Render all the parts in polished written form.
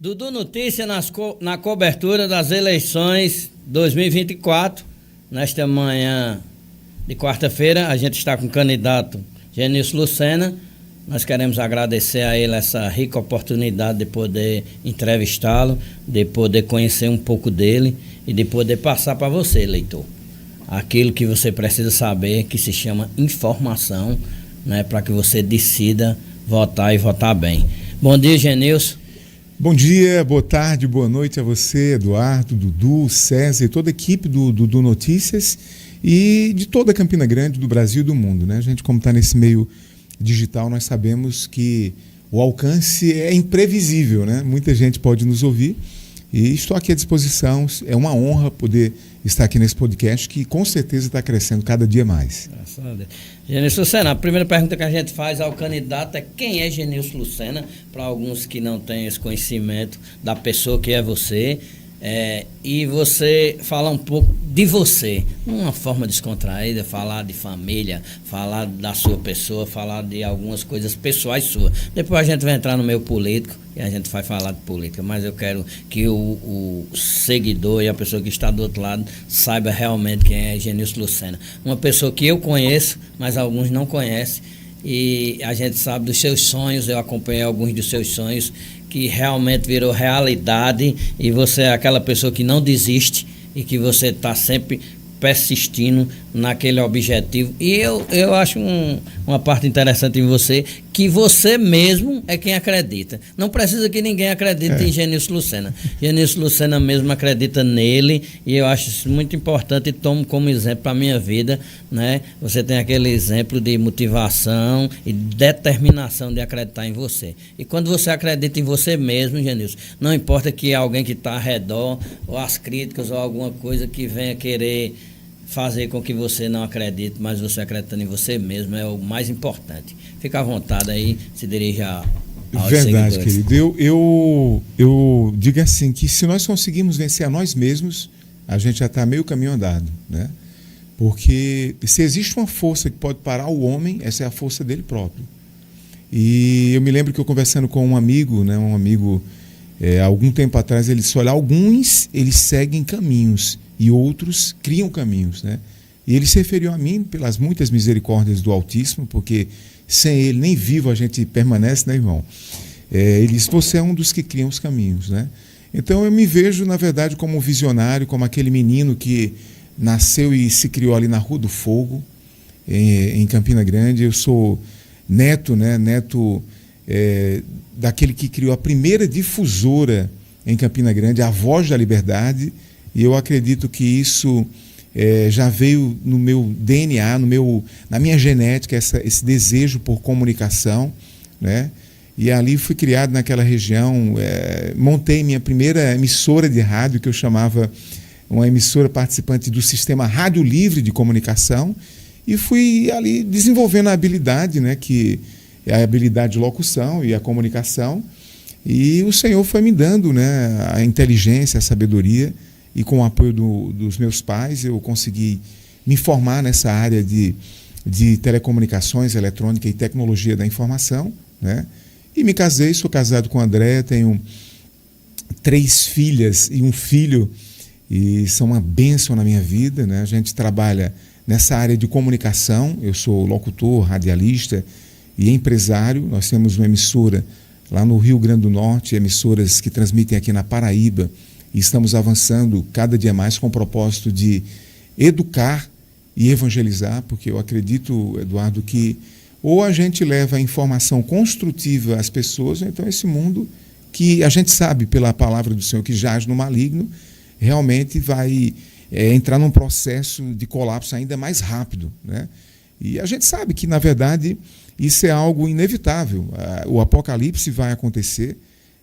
Dudu Notícia na cobertura das eleições 2024. Nesta manhã de quarta-feira, a gente está com o candidato Genilson Lucena. Nós queremos agradecer a ele essa rica oportunidade de poder entrevistá-lo, de poder conhecer um pouco dele e de poder passar para você, eleitor, aquilo que você precisa saber, que se chama informação, né, para que você decida votar e votar bem. Bom dia, Genilson. Bom dia, boa tarde, boa noite a você, Eduardo, Dudu, César e toda a equipe do Dudu Notícias e de toda a Campina Grande, do Brasil e do mundo, né? A gente, como está nesse meio digital, nós sabemos que o alcance é imprevisível, né? Muita gente pode nos ouvir e estou aqui à disposição. É uma honra poder estar aqui nesse podcast que com certeza está crescendo cada dia mais. Genilson Lucena, a primeira pergunta que a gente faz ao candidato é: quem é Genilson Lucena? Para alguns que não têm esse conhecimento da pessoa que é você, e você falar um pouco de você, uma forma descontraída, falar de família, falar da sua pessoa, falar de algumas coisas pessoais suas. Depois a gente vai entrar no meio político e a gente vai falar de política, mas eu quero que o seguidor e a pessoa que está do outro lado saiba realmente quem é Genilson Lucena. Uma pessoa que eu conheço, mas alguns não conhecem, e a gente sabe dos seus sonhos. Eu acompanhei alguns dos seus sonhos que realmente virou realidade, e você é aquela pessoa que não desiste e que você está sempre persistindo naquele objetivo. E eu acho uma parte interessante em você, que você mesmo é quem acredita. Não precisa que ninguém acredite em Genilson Lucena. Genilson Lucena mesmo acredita nele, e eu acho isso muito importante e tomo como exemplo para a minha vida, né? Você tem aquele exemplo de motivação e determinação de acreditar em você. E quando você acredita em você mesmo, Genilson, não importa que alguém que está ao redor, ou as críticas, ou alguma coisa que venha querer fazer com que você não acredite, mas você acreditando em você mesmo é o mais importante. Fica à vontade aí, se dirija aos Verdade, seguidores. querido. Eu digo assim, que se nós conseguirmos vencer a nós mesmos, a gente já está meio caminho andado, né? Porque se existe uma força que pode parar o homem, essa é a força dele próprio. E eu me lembro que eu conversando com um amigo, né, há algum tempo atrás, ele disse: olha, alguns eles seguem caminhos e outros criam caminhos, né? E ele se referiu a mim pelas muitas misericórdias do Altíssimo, porque sem ele nem vivo a gente permanece, né, irmão? Ele disse: você é um dos que criam os caminhos, né? Então eu me vejo, na verdade, como um visionário, como aquele menino que nasceu e se criou ali na Rua do Fogo, em Campina Grande. Eu sou neto, né? Neto daquele que criou a primeira difusora em Campina Grande, a Voz da Liberdade. E eu acredito que isso já veio no meu DNA, na minha genética, esse desejo por comunicação, né? E ali fui criado naquela região, montei minha primeira emissora de rádio, que eu chamava uma emissora participante do Sistema Rádio Livre de Comunicação, e fui ali desenvolvendo a habilidade, né, que é a habilidade de locução e a comunicação, e o Senhor foi me dando, né, a inteligência, a sabedoria. E com o apoio dos meus pais, eu consegui me formar nessa área de telecomunicações, eletrônica e tecnologia da informação, né? E me casei, sou casado com a Andréia, tenho 3 filhas e um filho, e são uma bênção na minha vida, né? A gente trabalha nessa área de comunicação, eu sou locutor, radialista e empresário. Nós temos uma emissora lá no Rio Grande do Norte, emissoras que transmitem aqui na Paraíba, e estamos avançando cada dia mais com o propósito de educar e evangelizar, porque eu acredito, Eduardo, que ou a gente leva a informação construtiva às pessoas, ou então esse mundo que a gente sabe pela palavra do Senhor que jaz no maligno, realmente vai entrar num processo de colapso ainda mais rápido, né? E a gente sabe que, na verdade, isso é algo inevitável. O apocalipse vai acontecer,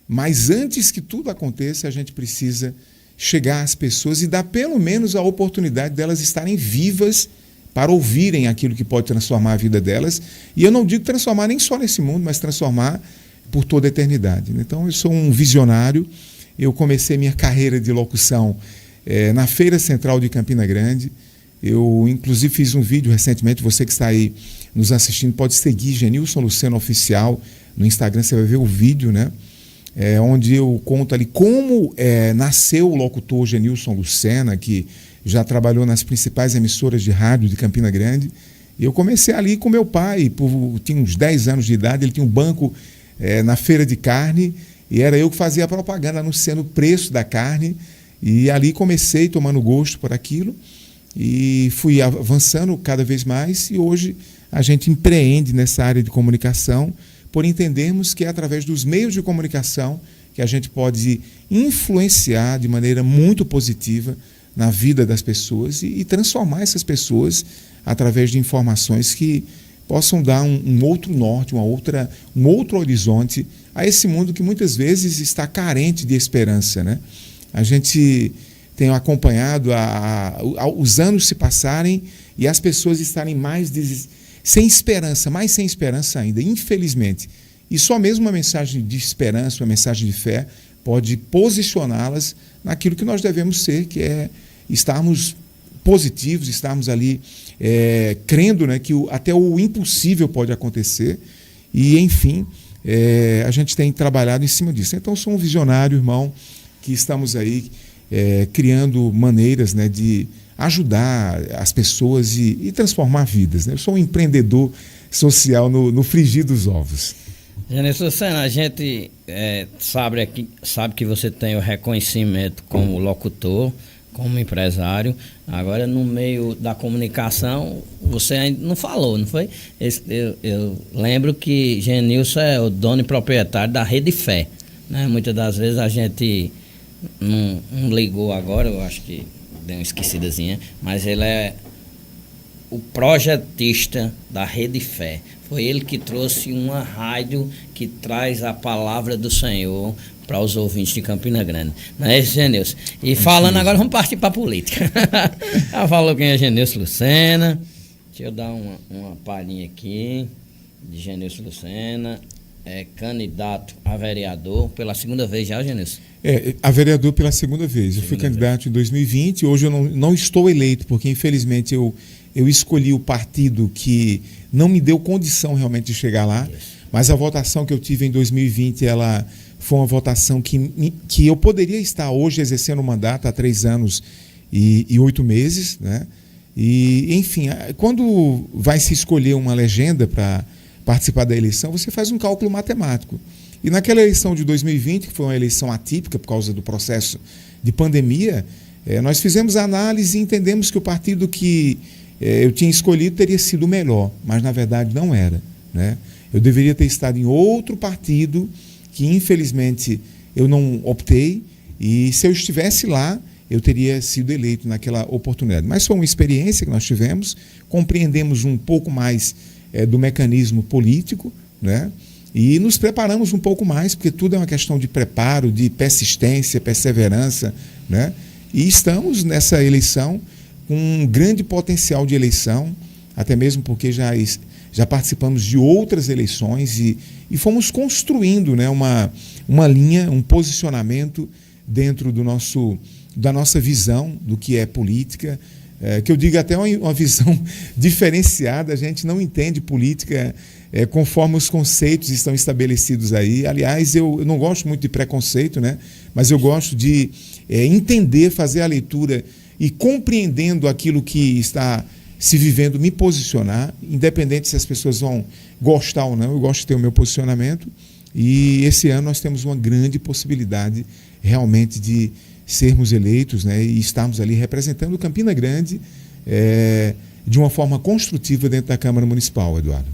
mas antes que tudo aconteça, a gente precisa chegar às pessoas e dar pelo menos a oportunidade delas estarem vivas para ouvirem aquilo que pode transformar a vida delas. E eu não digo transformar nem só nesse mundo, mas transformar por toda a eternidade. Então eu sou um visionário. Eu comecei minha carreira de locução na Feira Central de Campina Grande. Eu, inclusive, fiz um vídeo recentemente. Você que está aí nos assistindo pode seguir Genilson Lucena Oficial no Instagram, você vai ver o vídeo, né? onde eu conto ali como nasceu o locutor Genilson Lucena, que já trabalhou nas principais emissoras de rádio de Campina Grande. E eu comecei ali com meu pai, tinha uns 10 anos de idade, ele tinha um banco na feira de carne, e era eu que fazia a propaganda anunciando o preço da carne, e ali comecei tomando gosto por aquilo, e fui avançando cada vez mais, e hoje a gente empreende nessa área de comunicação, por entendermos que é através dos meios de comunicação que a gente pode influenciar de maneira muito positiva na vida das pessoas e transformar essas pessoas através de informações que possam dar um outro norte, um outro horizonte a esse mundo que muitas vezes está carente de esperança, né? A gente tem acompanhado os anos se passarem e as pessoas estarem sem esperança ainda, infelizmente. E só mesmo uma mensagem de esperança, uma mensagem de fé, pode posicioná-las naquilo que nós devemos ser, que é estarmos positivos, estarmos ali crendo, né, que até o impossível pode acontecer. E, enfim, a gente tem trabalhado em cima disso. Então, eu sou um visionário, irmão, que estamos aí criando maneiras, né, de ajudar as pessoas e transformar vidas, né? Eu sou um empreendedor social no frigir dos ovos. Genilson Lucena, a gente sabe que você tem o reconhecimento como locutor, como empresário. Agora, no meio da comunicação, você ainda não falou, não foi? Eu lembro que Genilson é o dono e proprietário da Rede Fé, né? Muitas das vezes a gente não ligou agora, eu acho que deu uma esquecidazinha, mas ele é o projetista da Rede Fé. Foi ele que trouxe uma rádio que traz a palavra do Senhor para os ouvintes de Campina Grande. Não é isso, Genilson? E falando agora, vamos partir para a política. Já falou quem é Genilson Lucena. Deixa eu dar uma palhinha aqui de Genilson Lucena. É candidato a vereador pela segunda vez já, Genilson? A vereador pela segunda vez. Eu fui candidato em 2020, hoje eu não estou eleito, porque infelizmente eu escolhi o partido que não me deu condição realmente de chegar lá, mas a votação que eu tive em 2020, ela foi uma votação que eu poderia estar hoje exercendo o mandato há 3 anos e 8 meses, né? E, enfim, quando vai se escolher uma legenda para participar da eleição, você faz um cálculo matemático. E naquela eleição de 2020, que foi uma eleição atípica por causa do processo de pandemia, nós fizemos a análise e entendemos que o partido que eu tinha escolhido teria sido o melhor, mas na verdade não era, né? Eu deveria ter estado em outro partido que infelizmente eu não optei, e se eu estivesse lá, eu teria sido eleito naquela oportunidade. Mas foi uma experiência que nós tivemos, compreendemos um pouco mais do mecanismo político, né? E nos preparamos um pouco mais, porque tudo é uma questão de preparo, de persistência, perseverança, né? E estamos nessa eleição com um grande potencial de eleição, até mesmo porque já participamos de outras eleições e fomos construindo, né, uma linha, um posicionamento dentro da nossa visão do que é política, que eu digo até uma visão diferenciada. A gente não entende política conforme os conceitos estão estabelecidos aí. Aliás, eu não gosto muito de preconceito, né? Mas eu gosto de entender, fazer a leitura e, compreendendo aquilo que está se vivendo, me posicionar, independente se as pessoas vão gostar ou não. Eu gosto de ter o meu posicionamento, e esse ano nós temos uma grande possibilidade realmente de sermos eleitos, né, e estarmos ali representando Campina Grande de uma forma construtiva dentro da Câmara Municipal, Eduardo.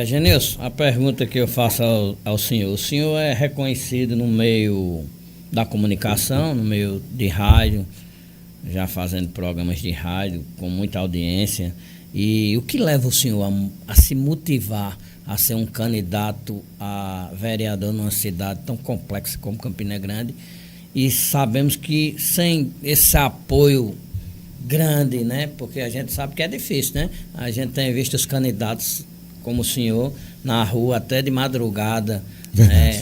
Genilson, a pergunta que eu faço ao senhor: o senhor é reconhecido no meio da comunicação, no meio de rádio, já fazendo programas de rádio com muita audiência, e o que leva o senhor a se motivar a ser um candidato a vereador numa cidade tão complexa como Campina Grande? E sabemos que sem esse apoio grande, né, porque a gente sabe que é difícil, né? A gente tem visto os candidatos como o senhor na rua até de madrugada,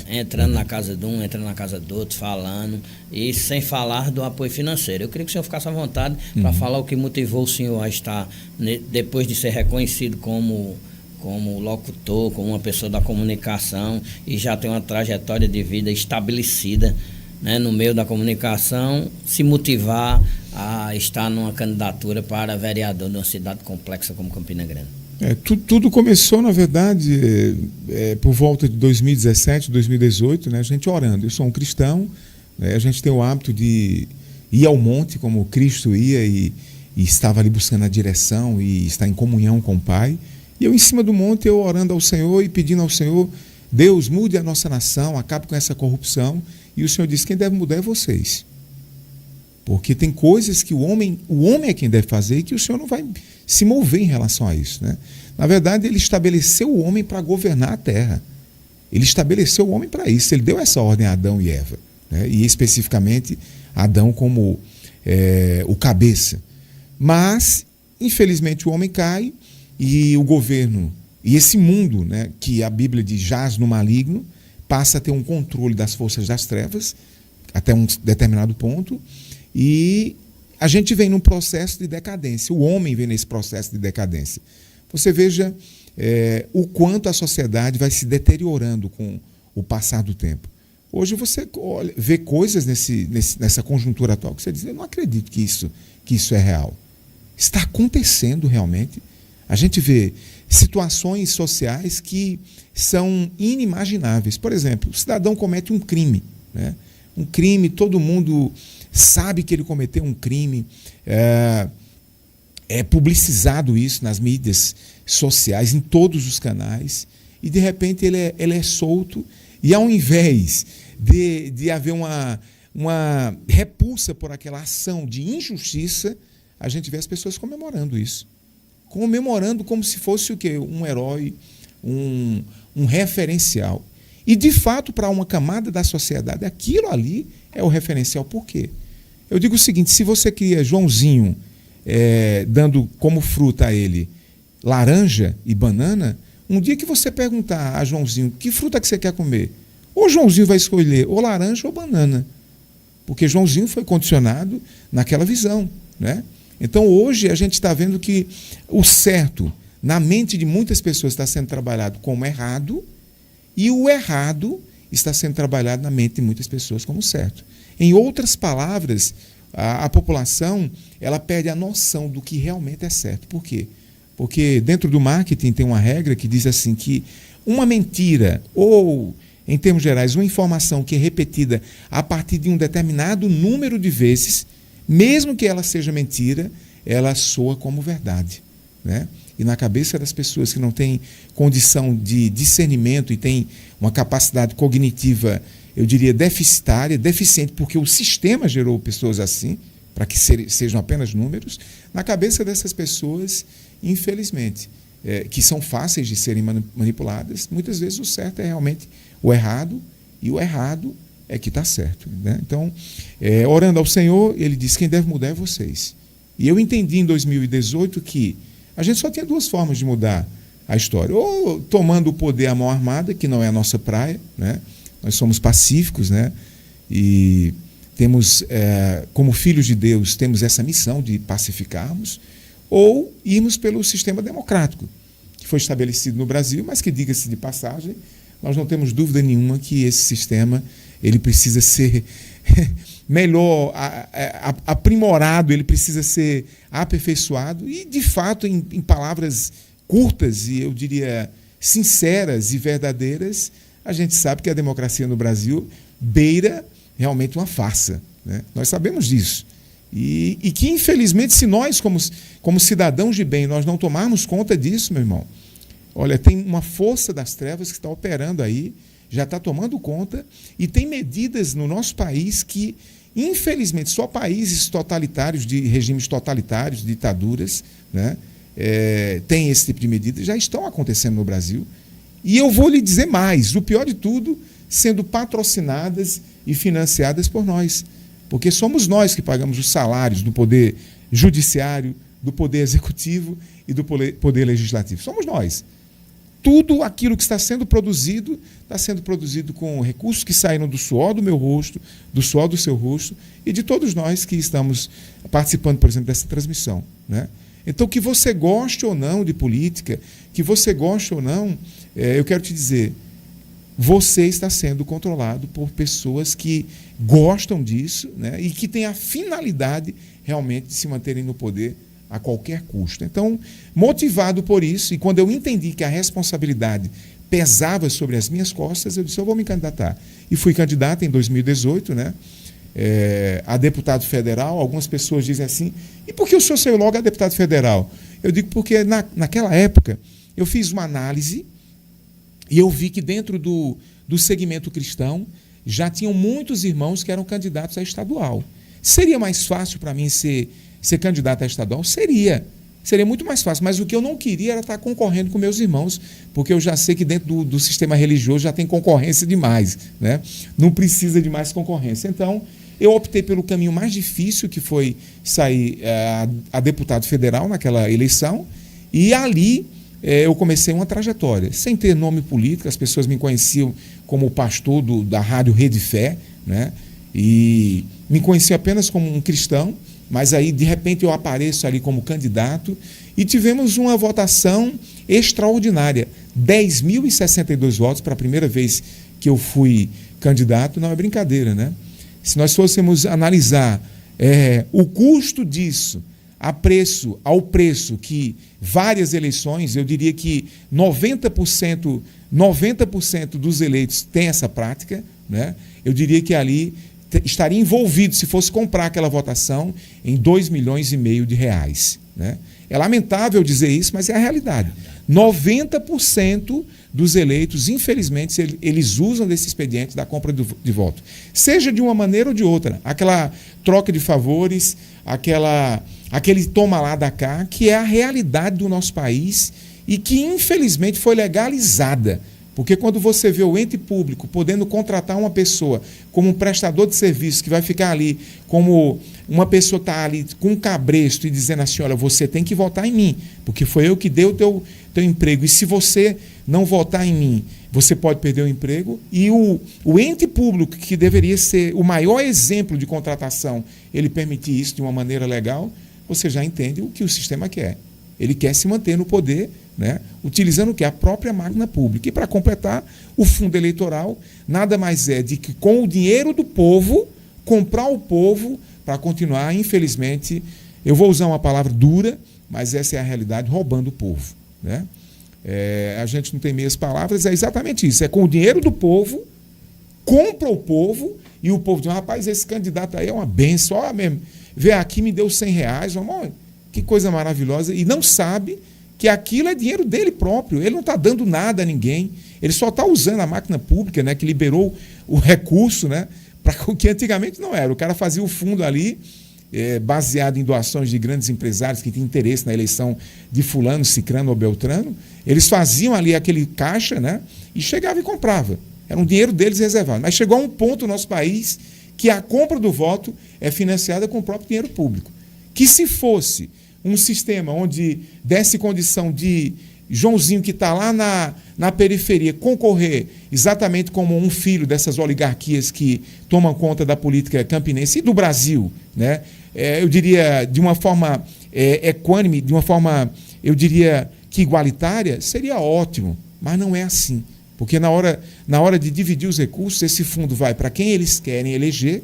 entrando na casa de um, entrando na casa do outro, falando, e sem falar do apoio financeiro. Eu queria que o senhor ficasse à vontade para falar o que motivou o senhor a estar, depois de ser reconhecido como como locutor, como uma pessoa da comunicação e já tem uma trajetória de vida estabelecida, né, no meio da comunicação, se motivar a estar numa candidatura para vereador de uma cidade complexa como Campina Grande? Tudo começou, na verdade, por volta de 2017, 2018, né, a gente orando. Eu sou um cristão, né, a gente tem o hábito de ir ao monte como Cristo ia e estava ali buscando a direção e estar em comunhão com o Pai. E eu, em cima do monte, eu orando ao Senhor e pedindo ao Senhor: Deus, mude a nossa nação, acabe com essa corrupção. E o Senhor disse: quem deve mudar é vocês. Porque tem coisas que o homem é quem deve fazer e que o Senhor não vai se mover em relação a isso, né? Na verdade, ele estabeleceu o homem para governar a terra. Ele estabeleceu o homem para isso. Ele deu essa ordem a Adão e Eva, né? E especificamente Adão como o cabeça. Mas, infelizmente, o homem cai e o governo, e esse mundo, né, que a Bíblia diz jaz no maligno, passa a ter um controle das forças das trevas, até um determinado ponto, e a gente vem num processo de decadência. O homem vem nesse processo de decadência. Você veja o quanto a sociedade vai se deteriorando com o passar do tempo. Hoje você vê coisas nessa conjuntura atual que você diz: eu não acredito que isso é real. Está acontecendo realmente. A gente vê situações sociais que são inimagináveis. Por exemplo, o cidadão comete um crime, né? Um crime, todo mundo sabe que ele cometeu um crime, é publicizado isso nas mídias sociais, em todos os canais, e de repente ele é solto, e ao invés de haver uma repulsa por aquela ação de injustiça, a gente vê as pessoas comemorando isso. Comemorando como se fosse o quê? Um herói, um referencial. E, de fato, para uma camada da sociedade, aquilo ali é o referencial. Por quê? Eu digo o seguinte: se você cria Joãozinho dando como fruta a ele laranja e banana, um dia que você perguntar a Joãozinho: que fruta que você quer comer? Ou Joãozinho vai escolher ou laranja ou banana. Porque Joãozinho foi condicionado naquela visão, né? Então, hoje, a gente está vendo que o certo, na mente de muitas pessoas, está sendo trabalhado como errado, e o errado está sendo trabalhado na mente de muitas pessoas como certo. Em outras palavras, a população ela perde a noção do que realmente é certo. Por quê? Porque dentro do marketing tem uma regra que diz assim, que uma mentira, ou, em termos gerais, uma informação que é repetida a partir de um determinado número de vezes, mesmo que ela seja mentira, ela soa como verdade, né? E na cabeça das pessoas que não têm condição de discernimento e têm uma capacidade cognitiva, eu diria, deficiente, porque o sistema gerou pessoas assim, para que sejam apenas números, na cabeça dessas pessoas, infelizmente, que são fáceis de serem manipuladas, muitas vezes o certo é realmente o errado, e o errado é que está certo, né? Então, orando ao Senhor, ele disse: quem deve mudar é vocês. E eu entendi em 2018 que a gente só tinha duas formas de mudar a história: ou tomando o poder à mão armada, que não é a nossa praia, né? Nós somos pacíficos, né? E temos, como filhos de Deus, temos essa missão de pacificarmos, ou irmos pelo sistema democrático, que foi estabelecido no Brasil, mas que, diga-se de passagem, nós não temos dúvida nenhuma que esse sistema ele precisa ser melhor aprimorado, ele precisa ser aperfeiçoado e, de fato, em palavras curtas e, eu diria, sinceras e verdadeiras, a gente sabe que a democracia no Brasil beira realmente uma farsa, né? Nós sabemos disso. E que, infelizmente, se nós, como cidadãos de bem, nós não tomarmos conta disso, meu irmão, olha, tem uma força das trevas que está operando aí, já está tomando conta, e tem medidas no nosso país que, infelizmente, só países totalitários, de regimes totalitários, ditaduras, né, tem esse tipo de medida, já estão acontecendo no Brasil. E eu vou lhe dizer mais, o pior de tudo, sendo patrocinadas e financiadas por nós. Porque somos nós que pagamos os salários do poder judiciário, do poder executivo e do poder legislativo. Somos nós. Tudo aquilo que está sendo produzido com recursos que saíram do suor do meu rosto, do suor do seu rosto e de todos nós que estamos participando, por exemplo, dessa transmissão, né? Então, que você goste ou não de política, que você goste ou não, eu quero te dizer, você está sendo controlado por pessoas que gostam disso, né, e que têm a finalidade realmente de se manterem no poder a qualquer custo. Então, motivado por isso, e quando eu entendi que a responsabilidade pesava sobre as minhas costas, eu disse, eu vou me candidatar. E fui candidato em 2018, né, a deputado federal. Algumas pessoas dizem assim, e por que o senhor saiu logo a deputado federal? Eu digo porque naquela época eu fiz uma análise e eu vi que dentro do segmento cristão já tinham muitos irmãos que eram candidatos a estadual. Seria mais fácil para mim ser candidato a estadual? Seria muito mais fácil, mas o que eu não queria era estar concorrendo com meus irmãos, porque eu já sei que dentro do sistema religioso já tem concorrência demais, né? Não precisa de mais concorrência. Então, eu optei pelo caminho mais difícil, que foi sair a deputado federal naquela eleição, e ali eu comecei uma trajetória, sem ter nome político. As pessoas me conheciam como o pastor da rádio Rede Fé, né? E me conheciam apenas como um cristão, mas aí, de repente, eu apareço ali como candidato e tivemos uma votação extraordinária. 10.062 votos para a primeira vez que eu fui candidato. Não é brincadeira, né? Se nós fôssemos analisar o custo disso ao preço que várias eleições, eu diria que 90% dos eleitos têm essa prática, né? Eu diria que ali estaria envolvido, se fosse comprar aquela votação, em R$2,5 milhões, né? É lamentável dizer isso, mas é a realidade. 90% dos eleitos, infelizmente, eles usam desse expediente da compra de voto. Seja de uma maneira ou de outra. Aquela troca de favores, aquele toma lá da cá, que é a realidade do nosso país e que, infelizmente, foi legalizada. Porque quando você vê o ente público podendo contratar uma pessoa como um prestador de serviço, que vai ficar ali como uma pessoa que está ali com um cabresto e dizendo assim, olha, você tem que votar em mim, porque foi eu que dei o teu emprego, e se você não votar em mim, você pode perder o emprego. E o ente público, que deveria ser o maior exemplo de contratação, ele permitir isso de uma maneira legal, você já entende o que o sistema quer. Ele quer se manter no poder, né, utilizando o que? A própria máquina pública. E para completar, o fundo eleitoral nada mais é de que, com o dinheiro do povo, comprar o povo para continuar, infelizmente, eu vou usar uma palavra dura, mas essa é a realidade, roubando o povo, né? A gente não tem meias palavras, é exatamente isso. É com o dinheiro do povo, compra o povo, e o povo diz, rapaz, esse candidato aí é uma benção, olha mesmo, veio aqui, me deu R$100, vamos, que coisa maravilhosa, e não sabe que aquilo é dinheiro dele próprio. Ele não está dando nada a ninguém, ele só está usando a máquina pública, né, que liberou o recurso, né, para o que antigamente não era. O cara fazia o fundo ali, baseado em doações de grandes empresários que tinham interesse na eleição de fulano, cicrano ou beltrano. Eles faziam ali aquele caixa, né, e chegava e comprava. Era um dinheiro deles reservado. Mas chegou a um ponto no nosso país que a compra do voto é financiada com o próprio dinheiro público. Que se fosse um sistema onde desse condição de Joãozinho, que está lá na periferia, concorrer exatamente como um filho dessas oligarquias que tomam conta da política campinense e do Brasil, né? Eu diria de uma forma equânime, de uma forma, eu diria que igualitária, seria ótimo, mas não é assim. Porque na hora de dividir os recursos, esse fundo vai para quem eles querem eleger,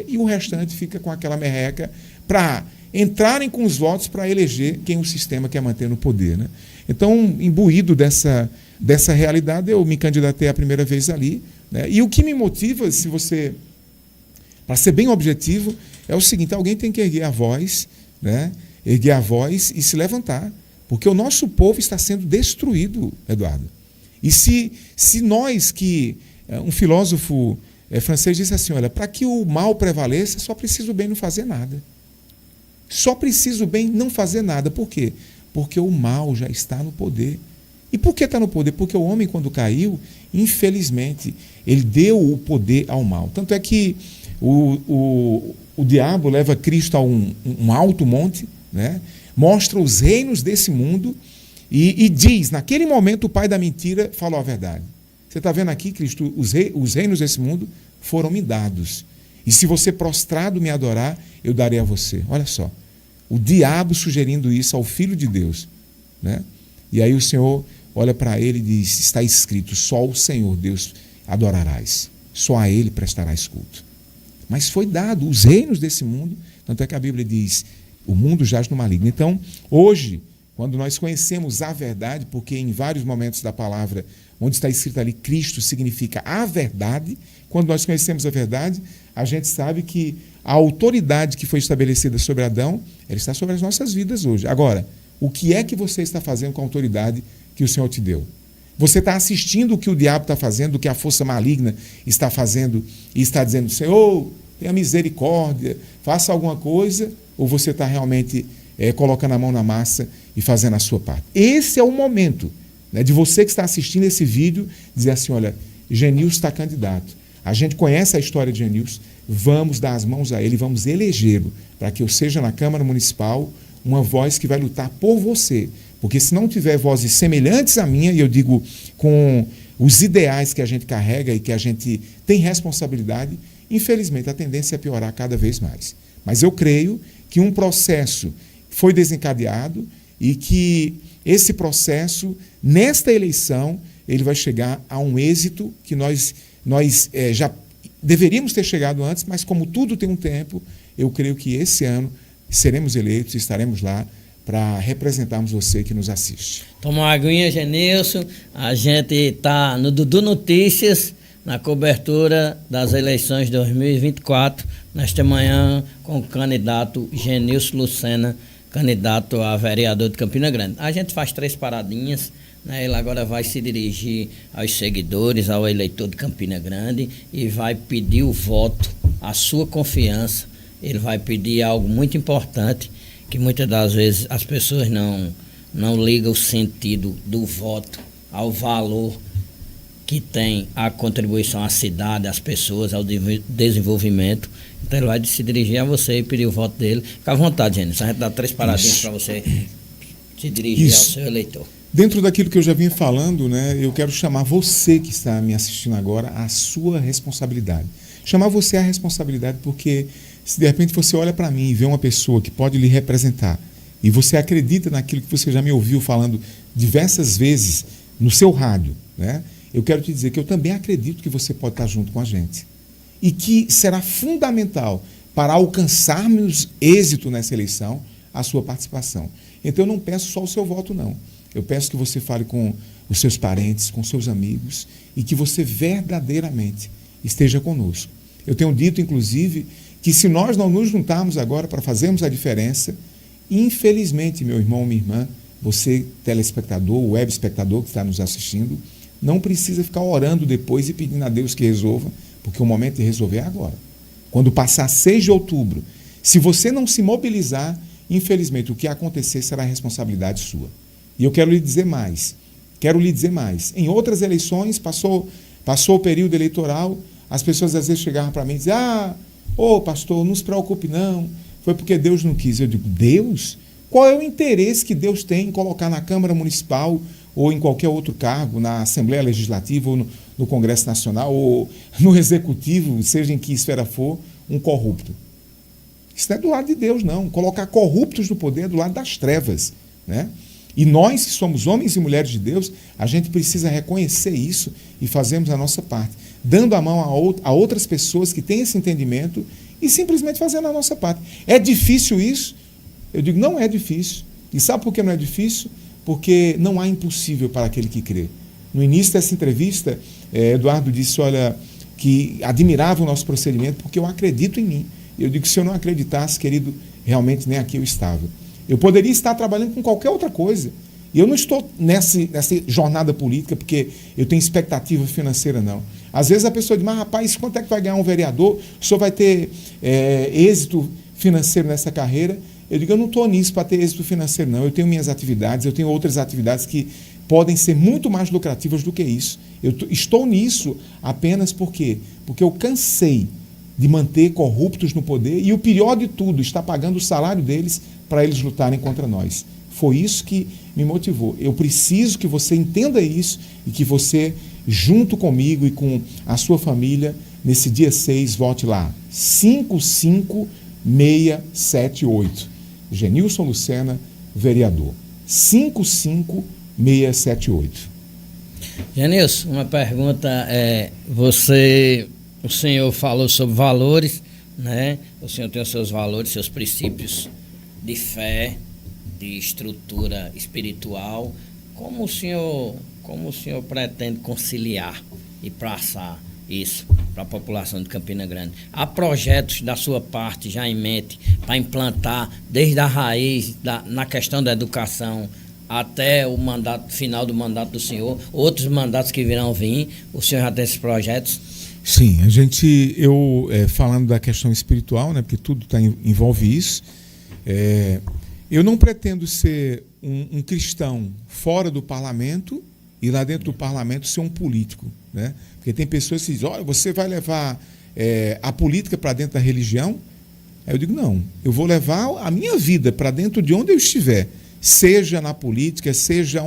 e o restante fica com aquela merreca para entrarem com os votos para eleger quem o sistema quer manter no poder, né? Então, imbuído dessa realidade, eu me candidatei a primeira vez ali, né? E o que me motiva, para ser bem objetivo, é o seguinte: alguém tem que erguer a voz, né? Erguer a voz e se levantar, porque o nosso povo está sendo destruído, Eduardo. E se nós um filósofo francês disse assim, olha, para que o mal prevaleça, só precisa o bem não fazer nada. Só precisa o bem não fazer nada. Por quê? Porque o mal já está no poder. E por que está no poder? Porque o homem, quando caiu, infelizmente, ele deu o poder ao mal. Tanto é que o diabo leva Cristo a um alto monte, né? Mostra os reinos desse mundo e diz, naquele momento, o pai da mentira falou a verdade. Você está vendo aqui, Cristo, os reinos desse mundo foram me dados. E se você prostrado me adorar, eu darei a você. Olha só. o diabo sugerindo isso ao Filho de Deus, né? E aí o Senhor olha para ele e diz, está escrito, só o Senhor Deus adorarás, só a Ele prestarás culto. Mas foi dado os reinos desse mundo, tanto é que a Bíblia diz, o mundo jaz no maligno. Então, hoje, quando nós conhecemos a verdade, porque em vários momentos da palavra, onde está escrito ali, Cristo significa a verdade, quando nós conhecemos a verdade, a gente sabe que a autoridade que foi estabelecida sobre Adão, ela está sobre as nossas vidas hoje. Agora, o que é que você está fazendo com a autoridade que o Senhor te deu? Você está assistindo o que o diabo está fazendo, o que a força maligna está fazendo e está dizendo, Senhor, tenha misericórdia, faça alguma coisa, ou você está realmente colocando a mão na massa e fazendo a sua parte? Esse é o momento, né, de você que está assistindo esse vídeo dizer assim, olha, Genilson está candidato. A gente conhece a história de Genilson, vamos dar as mãos a ele, vamos elegê-lo para que eu seja na Câmara Municipal uma voz que vai lutar por você. Porque se não tiver vozes semelhantes à minha, e eu digo com os ideais que a gente carrega e que a gente tem responsabilidade, infelizmente a tendência é piorar cada vez mais. Mas eu creio que um processo foi desencadeado e que esse processo, nesta eleição, ele vai chegar a um êxito que nós já deveríamos ter chegado antes, mas como tudo tem um tempo, eu creio que esse ano seremos eleitos e estaremos lá para representarmos você que nos assiste. Toma uma aguinha, Genilson. A gente está no Dudu Notícias, na cobertura das eleições de 2024, nesta manhã com o candidato Genilson Lucena, candidato a vereador de Campina Grande. A gente faz 3 paradinhas, né? Ele agora vai se dirigir aos seguidores, ao eleitor de Campina Grande e vai pedir o voto, a sua confiança. Ele vai pedir algo muito importante, que muitas das vezes as pessoas não ligam o sentido do voto ao valor que tem a contribuição à cidade, às pessoas, ao desenvolvimento. Então ele vai se dirigir a você e pedir o voto dele. Fica à vontade, Genilson. A gente dá 3 paradinhas para você se dirigir ao seu eleitor. Dentro daquilo que eu já vinha falando, né, eu quero chamar você que está me assistindo agora à sua responsabilidade. Chamar você à responsabilidade porque se de repente você olha para mim e vê uma pessoa que pode lhe representar e você acredita naquilo que você já me ouviu falando diversas vezes no seu rádio, né? Eu quero te dizer que eu também acredito que você pode estar junto com a gente e que será fundamental para alcançarmos êxito nessa eleição a sua participação. Então eu não peço só o seu voto, não. Eu peço que você fale com os seus parentes, com seus amigos e que você verdadeiramente esteja conosco. Eu tenho dito, inclusive, que se nós não nos juntarmos agora para fazermos a diferença, infelizmente, meu irmão, minha irmã, você, telespectador, web espectador que está nos assistindo, não precisa ficar orando depois e pedindo a Deus que resolva, porque o momento de resolver é agora. Quando passar 6 de outubro, se você não se mobilizar, infelizmente, o que acontecer será responsabilidade sua. E eu quero lhe dizer mais. Em outras eleições, passou o período eleitoral, as pessoas às vezes chegavam para mim e diziam, pastor, não se preocupe não, foi porque Deus não quis. Eu digo, Deus? Qual é o interesse que Deus tem em colocar na Câmara Municipal ou em qualquer outro cargo, na Assembleia Legislativa ou no Congresso Nacional ou no Executivo, seja em que esfera for, um corrupto? Isso não é do lado de Deus, não. Colocar corruptos no poder é do lado das trevas, né? E nós, que somos homens e mulheres de Deus, a gente precisa reconhecer isso e fazermos a nossa parte, dando a mão a outras pessoas que têm esse entendimento e simplesmente fazendo a nossa parte. É difícil isso? Eu digo, não é difícil. E sabe por que não é difícil? Porque não há impossível para aquele que crê. No início dessa entrevista, Eduardo disse, olha, que admirava o nosso procedimento porque eu acredito em mim. Eu digo, se eu não acreditasse, querido, realmente nem aqui eu estava. Eu poderia estar trabalhando com qualquer outra coisa. E eu não estou nessa jornada política porque eu tenho expectativa financeira, não. Às vezes a pessoa diz, mas rapaz, quanto é que vai ganhar um vereador? O senhor vai ter êxito financeiro nessa carreira? Eu digo, eu não estou nisso para ter êxito financeiro, não. Eu tenho minhas atividades, eu tenho outras atividades que podem ser muito mais lucrativas do que isso. Eu estou nisso apenas porque eu cansei de manter corruptos no poder e o pior de tudo, está pagando o salário deles para eles lutarem contra nós. Foi isso que me motivou. Eu preciso que você entenda isso e que você, junto comigo e com a sua família, nesse dia 6, vote lá. 55678. Genilson Lucena, vereador. 55678. Genilson, uma pergunta o senhor falou sobre valores, né? O senhor tem os seus valores, seus princípios de fé, de estrutura espiritual. Como o senhor pretende conciliar e passar isso para a população de Campina Grande? Há projetos da sua parte já em mente para implantar desde a raiz na questão da educação até o final do mandato do senhor, outros mandatos que virão vir, o senhor já tem esses projetos? Sim, falando da questão espiritual, né, porque tudo envolve isso, eu não pretendo ser um cristão fora do parlamento e lá dentro do parlamento ser um político, né? Porque tem pessoas que dizem, olha, você vai levar a política para dentro da religião? Aí eu digo, não, eu vou levar a minha vida para dentro de onde eu estiver, seja na política, seja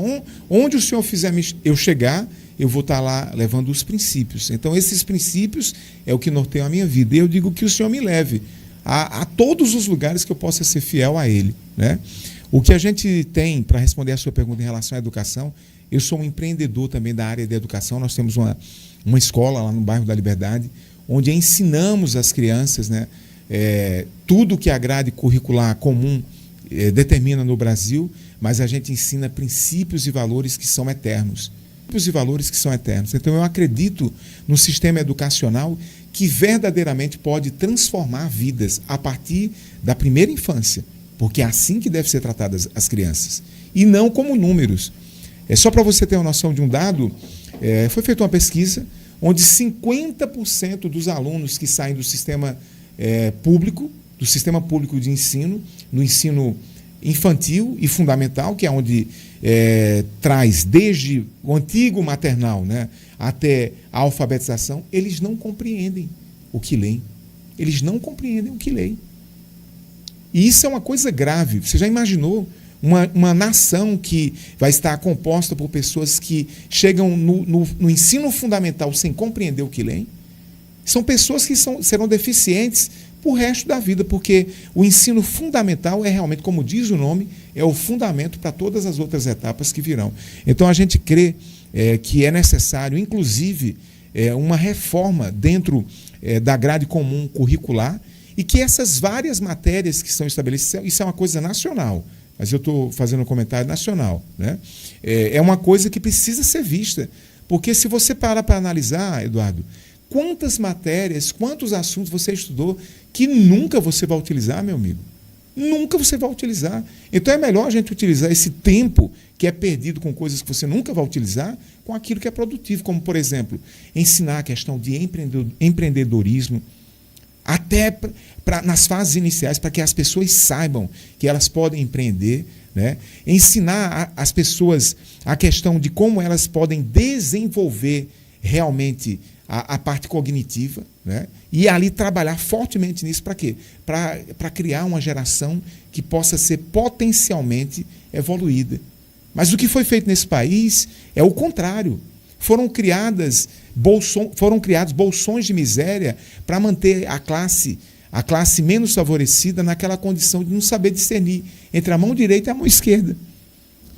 onde o Senhor fizer eu chegar, eu vou estar lá levando os princípios. Então, esses princípios é o que norteiam a minha vida. E eu digo que o Senhor me leve a todos os lugares que eu possa ser fiel a Ele, né? O que a gente tem, para responder a sua pergunta em relação à educação, eu sou um empreendedor também da área da educação. Nós temos uma escola lá no bairro da Liberdade, onde ensinamos as crianças, né, tudo que a grade curricular comum determina no Brasil, mas a gente ensina princípios e valores que são eternos. Princípios e valores que são eternos. Então eu acredito no sistema educacional que verdadeiramente pode transformar vidas a partir da primeira infância, porque é assim que devem ser tratadas as crianças, e não como números. Só para você ter uma noção de um dado, foi feita uma pesquisa onde 50% dos alunos que saem do sistema público de ensino, no ensino infantil e fundamental, que é onde traz desde o antigo maternal, né, até a alfabetização, eles não compreendem o que leem. Eles não compreendem o que leem. E isso é uma coisa grave. Você já imaginou uma nação que vai estar composta por pessoas que chegam no ensino fundamental sem compreender o que leem? São pessoas que serão deficientes para o resto da vida, porque o ensino fundamental é realmente, como diz o nome, é o fundamento para todas as outras etapas que virão. Então a gente crê que é necessário, inclusive, uma reforma dentro da grade comum curricular, e que essas várias matérias que são estabelecidas, isso é uma coisa nacional, mas eu estou fazendo um comentário nacional, né? É uma coisa que precisa ser vista, porque se você parar para analisar, Eduardo, quantas matérias, quantos assuntos você estudou que nunca você vai utilizar, meu amigo? Nunca você vai utilizar. Então é melhor a gente utilizar esse tempo que é perdido com coisas que você nunca vai utilizar, com aquilo que é produtivo, como, por exemplo, ensinar a questão de empreendedorismo, até nas fases iniciais, para que as pessoas saibam que elas podem empreender, né? Ensinar as pessoas a questão de como elas podem desenvolver realmente a parte cognitiva, né? E ali trabalhar fortemente nisso para quê? Para criar uma geração que possa ser potencialmente evoluída. Mas o que foi feito nesse país é o contrário. Foram criados bolsões de miséria para manter a classe menos favorecida naquela condição de não saber discernir entre a mão direita e a mão esquerda.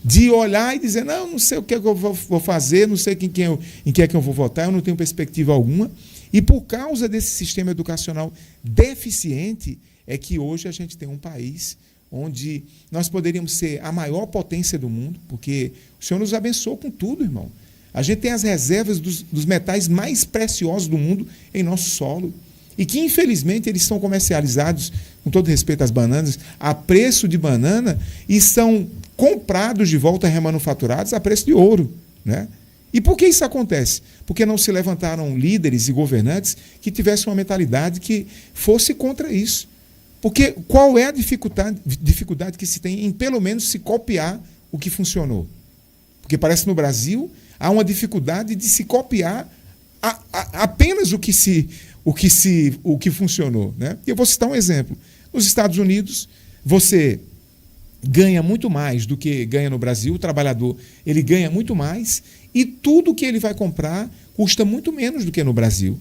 De olhar e dizer, não sei o que eu vou fazer, não sei em quem é que eu vou votar, eu não tenho perspectiva alguma. E por causa desse sistema educacional deficiente, é que hoje a gente tem um país onde nós poderíamos ser a maior potência do mundo, porque o Senhor nos abençoou com tudo, irmão. A gente tem as reservas dos metais mais preciosos do mundo em nosso solo, e que, infelizmente, eles são comercializados, com todo respeito às bananas, a preço de banana, e são comprados de volta remanufaturados a preço de ouro, né? E por que isso acontece? Porque não se levantaram líderes e governantes que tivessem uma mentalidade que fosse contra isso. Porque qual é a dificuldade que se tem em, pelo menos, se copiar o que funcionou? Porque parece que no Brasil há uma dificuldade de se copiar apenas o que funcionou, né? Eu vou citar um exemplo. Nos Estados Unidos, você ganha muito mais do que ganha no Brasil, o trabalhador ele ganha muito mais, e tudo que ele vai comprar custa muito menos do que no Brasil.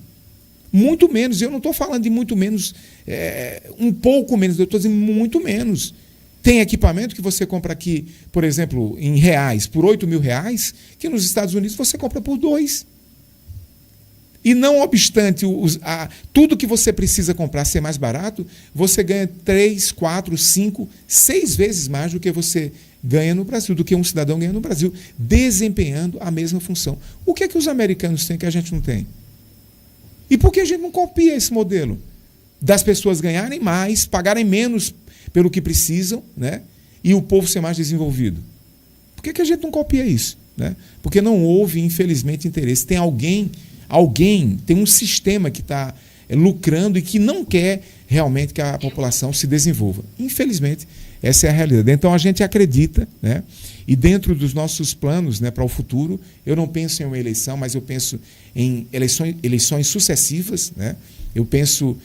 Muito menos. Eu não estou falando de muito menos, um pouco menos, eu estou dizendo muito menos. Tem equipamento que você compra aqui, por exemplo, em reais, por R$8.000, que nos Estados Unidos você compra por 2. E não obstante tudo que você precisa comprar ser mais barato, você ganha 3, 4, 5, 6 vezes mais do que você ganha no Brasil, do que um cidadão ganha no Brasil, desempenhando a mesma função. O que é que os americanos têm que a gente não tem? E por que a gente não copia esse modelo? Das pessoas ganharem mais, pagarem menos pelo que precisam, né? E o povo ser mais desenvolvido. Por que a gente não copia isso? Né? Porque não houve, infelizmente, interesse. Tem tem um sistema que está lucrando e que não quer realmente que a população se desenvolva. Infelizmente, essa é a realidade. Então, a gente acredita, né? E dentro dos nossos planos, né, para o futuro, eu não penso em uma eleição, mas eu penso em eleições sucessivas, né? Eu penso,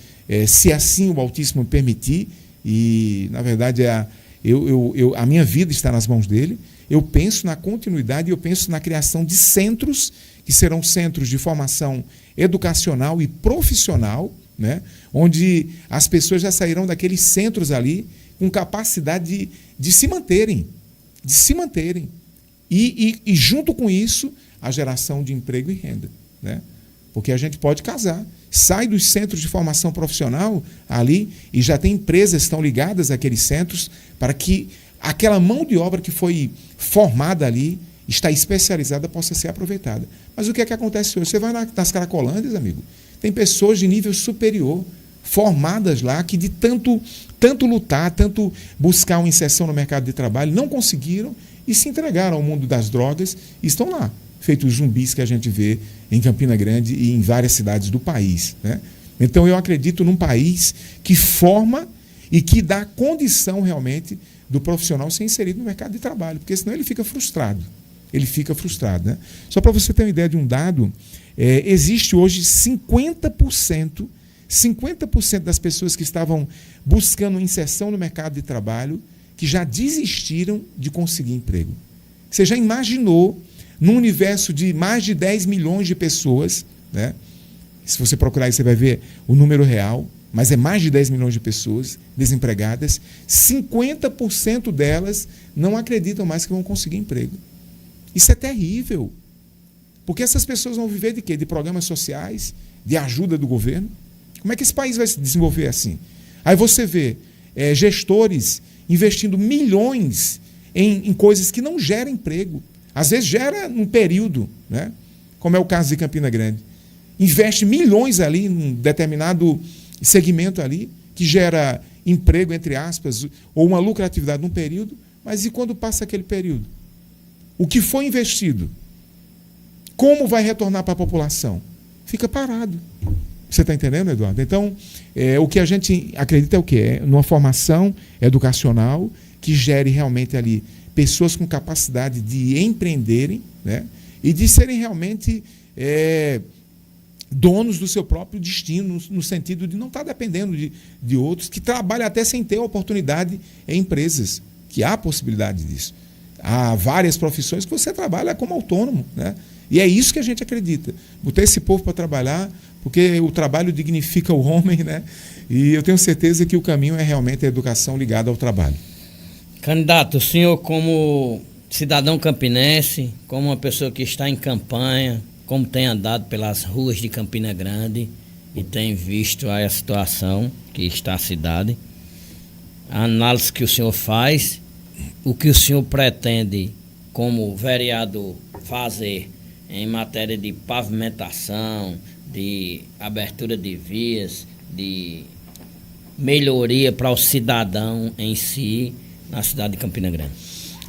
se assim o Altíssimo permitir, e, na verdade, a minha vida está nas mãos dele, eu penso na continuidade, eu penso na criação de centros, que serão centros de formação educacional e profissional, né? Onde as pessoas já sairão daqueles centros ali com capacidade de se manterem. E junto com isso, a geração de emprego e renda, né? Porque a gente pode casar. Sai dos centros de formação profissional ali e já tem empresas que estão ligadas àqueles centros para que aquela mão de obra que foi formada ali, está especializada, possa ser aproveitada. Mas o que é que acontece hoje? Você vai nas Cracolândias, amigo, tem pessoas de nível superior, formadas lá, que de tanto lutar, tanto buscar uma inserção no mercado de trabalho, não conseguiram e se entregaram ao mundo das drogas e estão lá, feitos zumbis que a gente vê em Campina Grande e em várias cidades do país, né? Então eu acredito num país que forma e que dá condição realmente do profissional ser inserido no mercado de trabalho, porque senão ele fica frustrado. Né? Só para você ter uma ideia de um dado, existe hoje 50% das pessoas que estavam buscando inserção no mercado de trabalho que já desistiram de conseguir emprego. Você já imaginou, num universo de mais de 10 milhões de pessoas, né? Se você procurar aí, você vai ver o número real, mas é mais de 10 milhões de pessoas desempregadas, 50% delas não acreditam mais que vão conseguir emprego. Isso é terrível, porque essas pessoas vão viver de quê? De programas sociais, de ajuda do governo? Como é que esse país vai se desenvolver assim? Aí você vê gestores investindo milhões em coisas que não geram emprego. Às vezes gera um período, né? Como é o caso de Campina Grande. Investe milhões ali em determinado segmento ali, que gera emprego, entre aspas, ou uma lucratividade num período, mas e quando passa aquele período? O que foi investido, como vai retornar para a população? Fica parado. Você está entendendo, Eduardo? Então, o que a gente acredita é o quê? Numa formação educacional que gere realmente ali pessoas com capacidade de empreenderem, né? E de serem realmente donos do seu próprio destino, no sentido de não estar dependendo de outros, que trabalham até sem ter oportunidade em empresas, que há possibilidade disso. Há várias profissões que você trabalha como autônomo, né? E é isso que a gente acredita. Botar esse povo para trabalhar, porque o trabalho dignifica o homem, né? E eu tenho certeza que o caminho é realmente a educação ligada ao trabalho. Candidato, o senhor como cidadão campinense, como uma pessoa que está em campanha, como tem andado pelas ruas de Campina Grande e tem visto aí a situação que está a cidade, a análise que o senhor faz, o que o senhor pretende como vereador fazer em matéria de pavimentação, de abertura de vias, de melhoria para o cidadão em si na cidade de Campina Grande?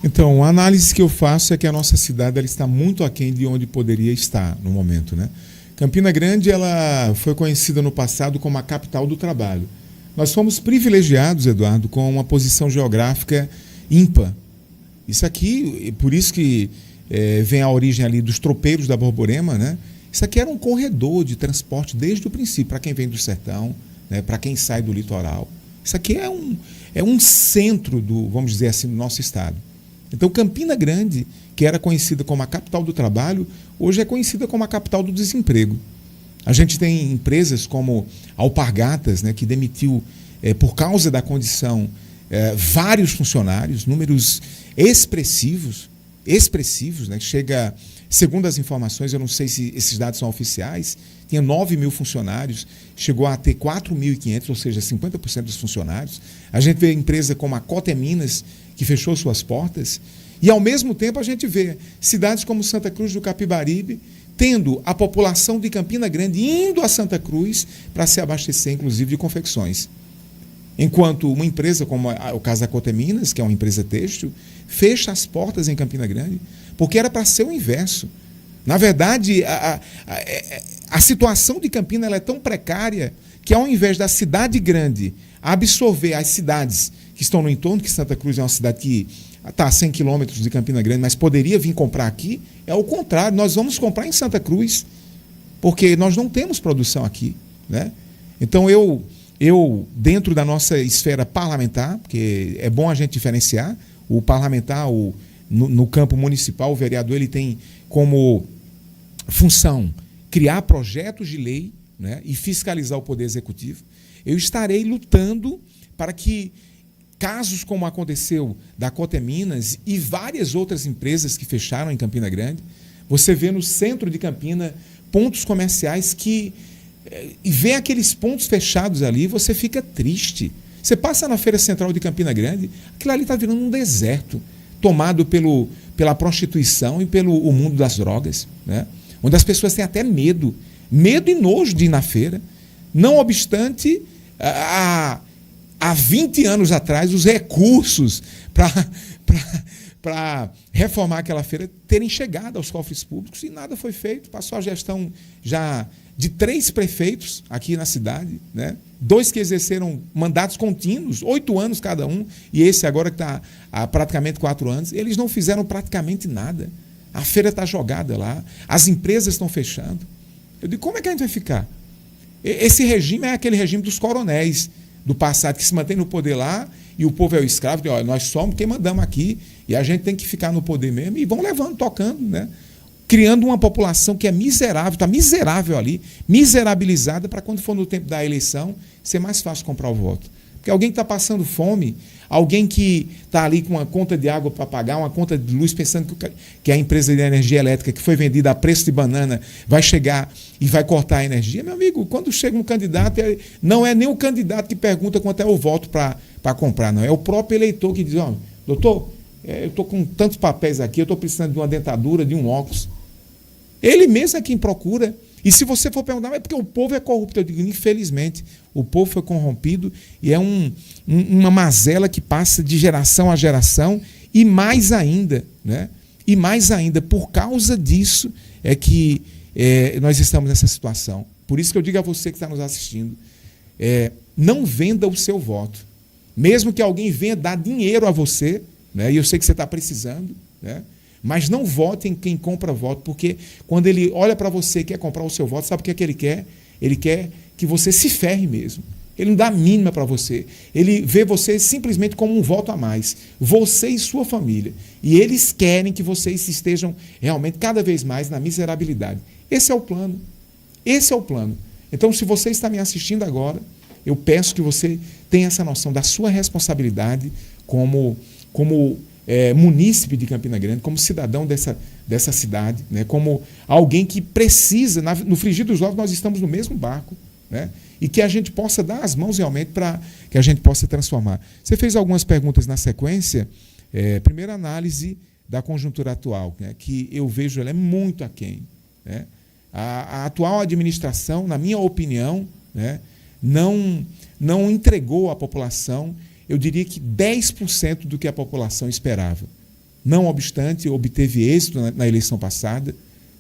Então, a análise que eu faço é que a nossa cidade ela está muito aquém de onde poderia estar no momento, né? Campina Grande ela foi conhecida no passado como a capital do trabalho. Nós fomos privilegiados, Eduardo, com uma posição geográfica ímpar. Isso aqui, por isso que vem a origem ali dos tropeiros da Borborema, né? Isso aqui era um corredor de transporte desde o princípio, para quem vem do sertão, né? Para quem sai do litoral. Isso aqui é um centro vamos dizer assim, do nosso estado. Então, Campina Grande, que era conhecida como a capital do trabalho, hoje é conhecida como a capital do desemprego. A gente tem empresas como Alpargatas, né, que demitiu, por causa da condição vários funcionários, números expressivos, né? Chega, segundo as informações, eu não sei se esses dados são oficiais, tinha 9.000 funcionários, chegou a ter 4.500, ou seja, 50% dos funcionários. A gente vê empresa como a Coteminas, que fechou suas portas, e ao mesmo tempo a gente vê cidades como Santa Cruz do Capibaribe, tendo a população de Campina Grande indo a Santa Cruz para se abastecer, inclusive, de confecções. Enquanto uma empresa como o caso da Coteminas, que é uma empresa têxtil, fecha as portas em Campina Grande, porque era para ser o inverso. Na verdade, a situação de Campina ela é tão precária que, ao invés da cidade grande absorver as cidades que estão no entorno, que Santa Cruz é uma cidade que está a 100 quilômetros de Campina Grande, mas poderia vir comprar aqui, é o contrário. Nós vamos comprar em Santa Cruz, porque nós não temos produção aqui, né? Então, eu, dentro da nossa esfera parlamentar, porque é bom a gente diferenciar, o parlamentar, no campo municipal, o vereador ele tem como função criar projetos de lei, né, e fiscalizar o Poder Executivo. Eu estarei lutando para que casos como aconteceu da Coteminas e várias outras empresas que fecharam em Campina Grande, você vê no centro de Campina pontos comerciais que... E vê aqueles pontos fechados ali, você fica triste. Você passa na Feira Central de Campina Grande, aquilo ali está virando um deserto, tomado pela prostituição e pelo o mundo das drogas, né? Onde as pessoas têm até medo e nojo de ir na feira. Não obstante, há 20 anos atrás, os recursos para reformar aquela feira terem chegado aos cofres públicos e nada foi feito. Passou a gestão já de 3 prefeitos aqui na cidade, né? 2 que exerceram mandatos contínuos, 8 anos cada um, e esse agora que está há praticamente 4 anos, eles não fizeram praticamente nada. A feira está jogada lá, as empresas estão fechando. Eu digo, como é que a gente vai ficar? Esse regime é aquele regime dos coronéis do passado, que se mantém no poder lá, e o povo é o escravo, de, olha, nós somos quem mandamos aqui, e a gente tem que ficar no poder mesmo, e vão levando, tocando, né? Criando uma população que é miserável, está miserável ali, miserabilizada, para quando for no tempo da eleição, ser mais fácil comprar o voto. Porque alguém que está passando fome, alguém que está ali com uma conta de água para pagar, uma conta de luz, pensando que a empresa de energia elétrica que foi vendida a preço de banana vai chegar e vai cortar a energia. Meu amigo, quando chega um candidato, não é nem o candidato que pergunta quanto é o voto para comprar, não. É o próprio eleitor que diz, ó, doutor, eu estou com tantos papéis aqui, eu estou precisando de uma dentadura, de um óculos. Ele mesmo é quem procura. E se você for perguntar, é porque o povo é corrupto. Eu digo, infelizmente, o povo foi corrompido e é uma mazela que passa de geração a geração e mais ainda, né? E mais ainda, por causa disso é que nós estamos nessa situação. Por isso que eu digo a você que está nos assistindo, não venda o seu voto. Mesmo que alguém venha dar dinheiro a você, né? E eu sei que você está precisando, né? Mas não vote em quem compra voto, porque quando ele olha para você e quer comprar o seu voto, sabe o que é que ele quer? Ele quer que você se ferre mesmo. Ele não dá a mínima para você. Ele vê você simplesmente como um voto a mais. Você e sua família. E eles querem que vocês estejam realmente cada vez mais na miserabilidade. Esse é o plano. Esse é o plano. Então, se você está me assistindo agora, eu peço que você tenha essa noção da sua responsabilidade como munícipe de Campina Grande, como cidadão dessa cidade, né? Como alguém que precisa, no frigir dos ovos nós estamos no mesmo barco, né? E que a gente possa dar as mãos realmente para que a gente possa transformar. Você fez algumas perguntas na sequência. Primeira análise da conjuntura atual, né? Que eu vejo ela é muito aquém, né? A atual administração, na minha opinião, né, não entregou à população, eu diria que 10% do que a população esperava. Não obstante, obteve êxito na eleição passada,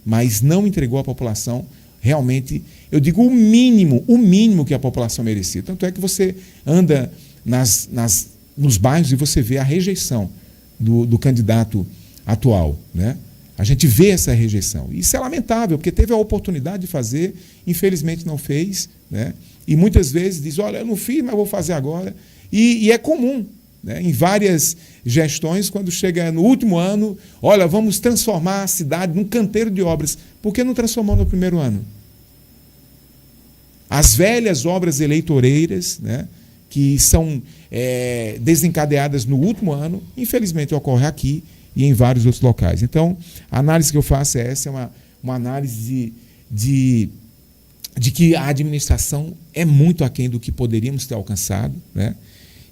mas não entregou à população realmente, eu digo o mínimo que a população merecia. Tanto é que você anda nos bairros e você vê a rejeição do candidato atual, né? A gente vê essa rejeição. Isso é lamentável, porque teve a oportunidade de fazer, infelizmente não fez, né? E muitas vezes diz, olha, eu não fiz, mas vou fazer agora. E é comum, né, em várias gestões, quando chega no último ano, olha, vamos transformar a cidade num canteiro de obras. Por que não transformou no primeiro ano? As velhas obras eleitoreiras, né, que são desencadeadas no último ano, infelizmente ocorre aqui e em vários outros locais. Então, a análise que eu faço é essa, é uma análise de que a administração é muito aquém do que poderíamos ter alcançado, né?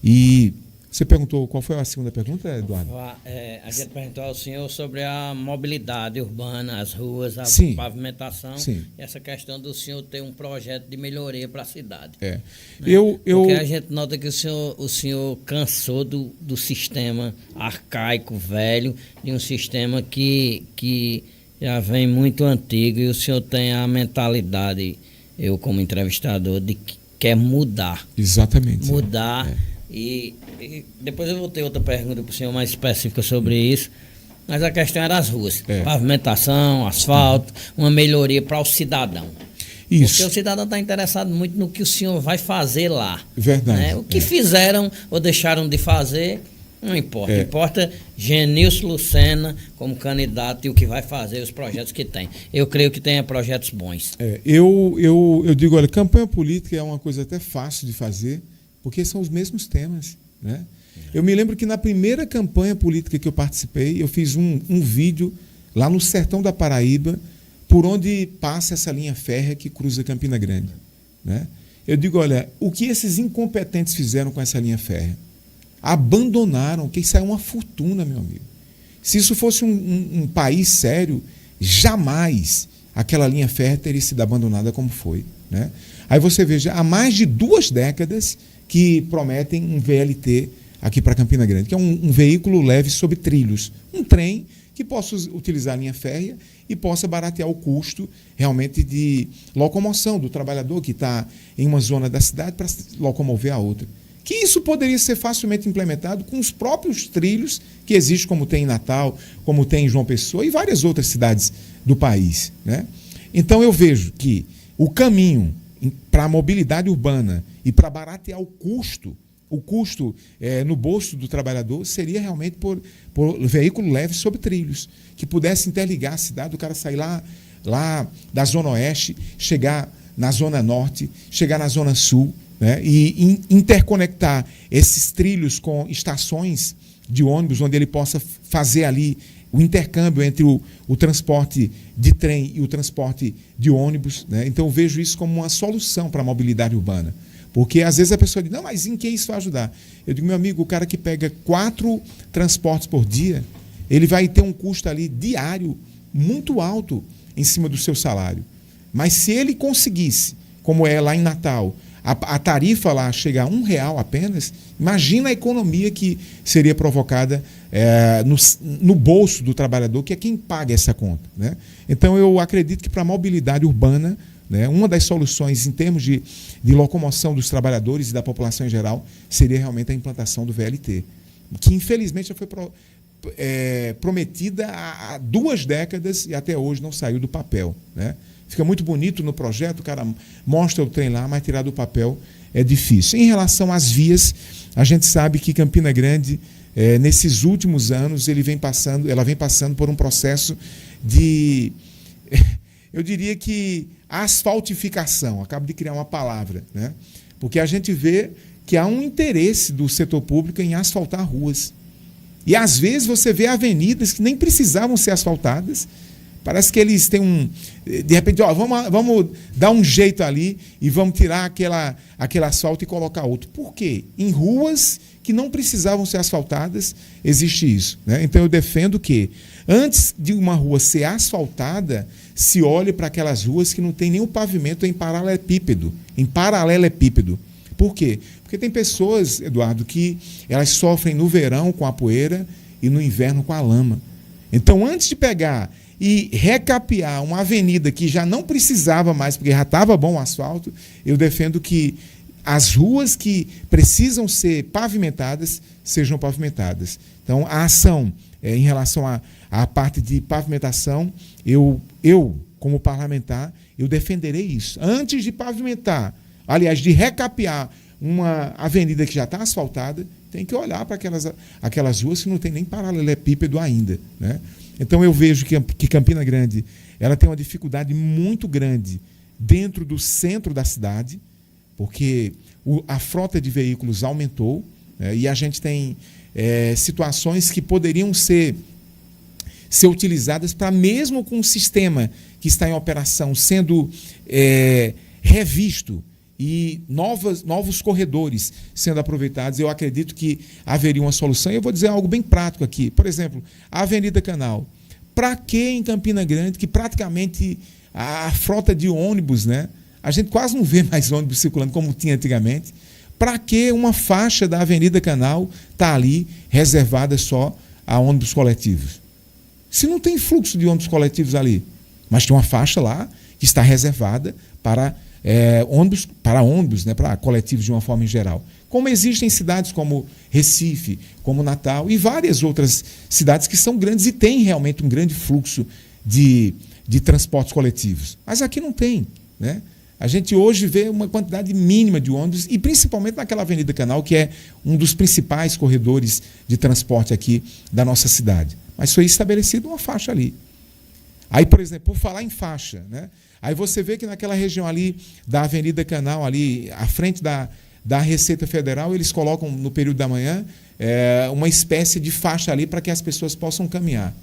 E você perguntou, qual foi a segunda pergunta, Eduardo? A gente perguntou ao senhor sobre a mobilidade urbana, as ruas, a Sim. pavimentação, Sim. e essa questão do senhor ter um projeto de melhoria para a cidade. É. Né? Porque a gente nota que o senhor cansou do sistema arcaico, velho, de um sistema que já vem muito antigo, e o senhor tem a mentalidade, eu como entrevistador, de que quer mudar. Exatamente. Mudar. E depois eu vou ter outra pergunta para o senhor mais específica sobre isso. Mas a questão era as ruas. Pavimentação, asfalto, uma melhoria para o cidadão. Isso. Porque o cidadão está interessado muito no que o senhor vai fazer lá. Verdade. Né? O que fizeram ou deixaram de fazer, não importa. Importa Genilson Lucena como candidato e o que vai fazer, os projetos que tem. Eu creio que tenha projetos bons. Eu digo, olha, campanha política é uma coisa até fácil de fazer, porque são os mesmos temas, né? Eu me lembro que na primeira campanha política que eu participei, eu fiz um vídeo lá no sertão da Paraíba, por onde passa essa linha férrea que cruza Campina Grande, né? Eu digo, olha, o que esses incompetentes fizeram com essa linha férrea? Abandonaram, que isso é uma fortuna, meu amigo. Se isso fosse um país sério, jamais aquela linha férrea teria sido abandonada como foi, né? Aí você veja, há mais de 2 décadas que prometem um VLT aqui para Campina Grande, que é um veículo leve sobre trilhos, um trem que possa utilizar a linha férrea e possa baratear o custo realmente de locomoção do trabalhador que está em uma zona da cidade para se locomover a outra. Que isso poderia ser facilmente implementado com os próprios trilhos que existem, como tem em Natal, como tem em João Pessoa e várias outras cidades do país, né? Então eu vejo que o caminho para a mobilidade urbana e para baratear o custo no bolso do trabalhador seria realmente por veículo leve sobre trilhos, que pudesse interligar a cidade, o cara sair lá da Zona Oeste, chegar na Zona Norte, chegar na Zona Sul, né, e interconectar esses trilhos com estações de ônibus, onde ele possa fazer ali o intercâmbio entre o transporte de trem e o transporte de ônibus, né? Então eu vejo isso como uma solução para a mobilidade urbana. Porque às vezes a pessoa diz, não, mas em que isso vai ajudar? Eu digo, meu amigo, o cara que pega 4 transportes por dia, ele vai ter um custo ali diário muito alto em cima do seu salário. Mas se ele conseguisse, como é lá em Natal, a tarifa lá chega a R$1 apenas, imagina a economia que seria provocada no bolso do trabalhador, que é quem paga essa conta, né? Então eu acredito que para a mobilidade urbana, né, uma das soluções em termos de locomoção dos trabalhadores e da população em geral seria realmente a implantação do VLT, que infelizmente já foi prometida há 2 décadas e até hoje não saiu do papel, né? Fica muito bonito no projeto, o cara mostra o trem lá, mas tirar do papel é difícil. Em relação às vias, a gente sabe que Campina Grande, nesses últimos anos, ela vem passando por um processo de, eu diria que asfaltificação, acabo de criar uma palavra, né? Porque a gente vê que há um interesse do setor público em asfaltar ruas. E às vezes você vê avenidas que nem precisavam ser asfaltadas. Parece que eles têm de repente, vamos dar um jeito ali e vamos tirar aquele asfalto e colocar outro. Por quê? Em ruas que não precisavam ser asfaltadas, existe isso, né? Então eu defendo que, antes de uma rua ser asfaltada, se olhe para aquelas ruas que não tem nenhum pavimento em paralelepípedo. Por quê? Porque tem pessoas, Eduardo, que elas sofrem no verão com a poeira e no inverno com a lama. Então, antes de pegar e recapear uma avenida que já não precisava mais, porque já estava bom o asfalto, eu defendo que as ruas que precisam ser pavimentadas sejam pavimentadas. Então, a ação em relação à parte de pavimentação, eu, como parlamentar, eu defenderei isso. Antes de pavimentar, aliás, de recapear uma avenida que já está asfaltada, tem que olhar para aquelas ruas que não tem nem paralelepípedo ainda, né? Então eu vejo que Campina Grande ela tem uma dificuldade muito grande dentro do centro da cidade, porque a frota de veículos aumentou, e a gente tem situações que poderiam ser utilizadas para, mesmo com o sistema que está em operação sendo revisto e novos corredores sendo aproveitados, eu acredito que haveria uma solução. E eu vou dizer algo bem prático aqui. Por exemplo, a Avenida Canal. Para que em Campina Grande, que praticamente a frota de ônibus, né? A gente quase não vê mais ônibus circulando como tinha antigamente. Para que uma faixa da Avenida Canal está ali reservada só a ônibus coletivos? Se não tem fluxo de ônibus coletivos ali, mas tem uma faixa lá que está reservada para ônibus, né, para coletivos de uma forma em geral. Como existem cidades como Recife, como Natal e várias outras cidades que são grandes e têm realmente um grande fluxo de transportes coletivos. Mas aqui não tem, né? A gente hoje vê uma quantidade mínima de ônibus, e principalmente naquela Avenida Canal, que é um dos principais corredores de transporte aqui da nossa cidade. Mas foi estabelecida uma faixa ali. Aí, por exemplo, por falar em faixa, né? Aí você vê que naquela região ali da Avenida Canal, ali à frente da Receita Federal, eles colocam no período da manhã uma espécie de faixa ali para que as pessoas possam caminhar.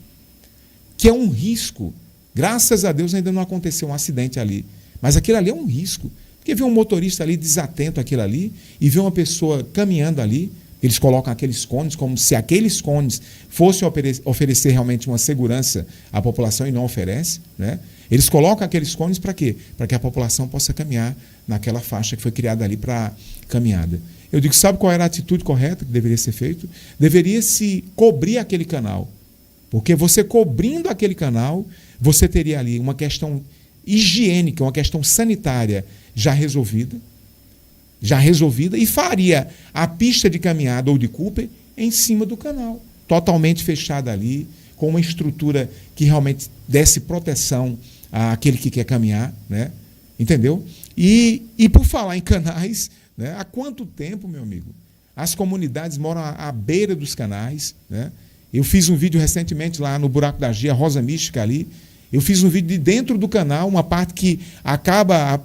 Que é um risco. Graças a Deus ainda não aconteceu um acidente ali. Mas aquilo ali é um risco. Porque vê um motorista ali desatento àquilo ali e vê uma pessoa caminhando ali, eles colocam aqueles cones como se aqueles cones fossem oferecer realmente uma segurança à população, e não oferece, né? Eles colocam aqueles cones para quê? Para que a população possa caminhar naquela faixa que foi criada ali para caminhada. Eu digo, sabe qual era a atitude correta que deveria ser feita? Deveria se cobrir aquele canal. Porque você cobrindo aquele canal, você teria ali uma questão higiênica, uma questão sanitária já resolvida, e faria a pista de caminhada ou de Cooper em cima do canal, totalmente fechada ali, com uma estrutura que realmente desse proteção àquele que quer caminhar, né? Entendeu? E por falar em canais, né? Há quanto tempo, meu amigo, as comunidades moram à beira dos canais, né? Eu fiz um vídeo recentemente lá no Buraco da Gia, Rosa Mística ali. Eu fiz um vídeo de dentro do canal, uma parte que acaba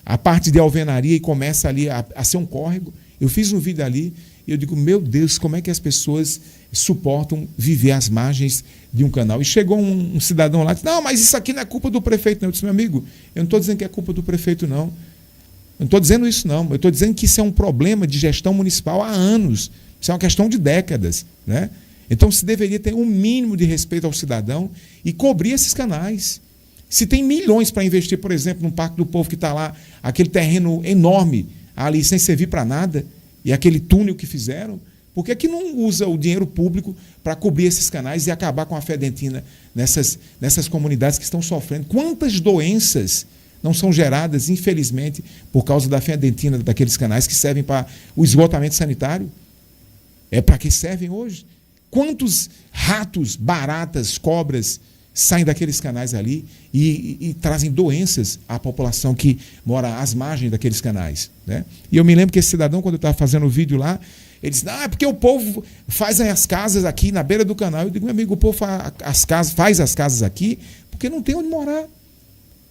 a parte de alvenaria e começa ali a ser um córrego. Eu fiz um vídeo ali e eu digo, meu Deus, como é que as pessoas suportam viver às margens de um canal? E chegou um cidadão lá e disse, não, mas isso aqui não é culpa do prefeito, não. Eu disse, meu amigo, eu não estou dizendo que é culpa do prefeito, não. Eu não estou dizendo isso, não. Eu estou dizendo que isso é um problema de gestão municipal há anos. Isso é uma questão de décadas, né? Então se deveria ter um mínimo de respeito ao cidadão e cobrir esses canais. Se tem milhões para investir, por exemplo, no Parque do Povo, que está lá, aquele terreno enorme ali sem servir para nada, e aquele túnel que fizeram, por que não usa o dinheiro público para cobrir esses canais e acabar com a fedentina nessas comunidades que estão sofrendo? Quantas doenças não são geradas, infelizmente, por causa da fedentina daqueles canais que servem para o esgotamento sanitário? É para que servem hoje? Quantos ratos, baratas, cobras saem daqueles canais ali e trazem doenças à população que mora às margens daqueles canais, né? E eu me lembro que esse cidadão, quando eu estava fazendo o vídeo lá, ele disse, é porque o povo faz as casas aqui na beira do canal. Eu digo, meu amigo, o povo faz as casas aqui porque não tem onde morar.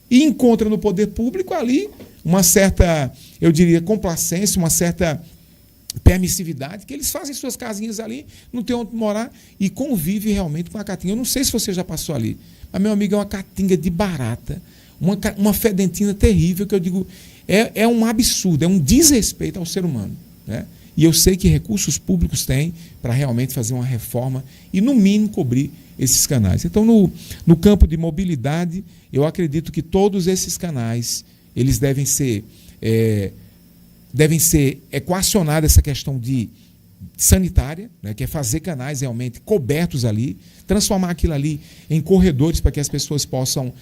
E encontra no poder público ali uma certa, eu diria, complacência, uma certa permissividade, que eles fazem suas casinhas ali, não tem onde morar e convive realmente com a caatinga. Eu não sei se você já passou ali, mas, meu amigo, é uma caatinga de barata, uma fedentina terrível, que eu digo, é um absurdo, é um desrespeito ao ser humano, né? E eu sei que recursos públicos têm para realmente fazer uma reforma e, no mínimo, cobrir esses canais. Então, no campo de mobilidade, eu acredito que todos esses canais, eles devem ser equacionada essa questão de sanitária, né, que é fazer canais realmente cobertos ali, transformar aquilo ali em corredores para que as pessoas possam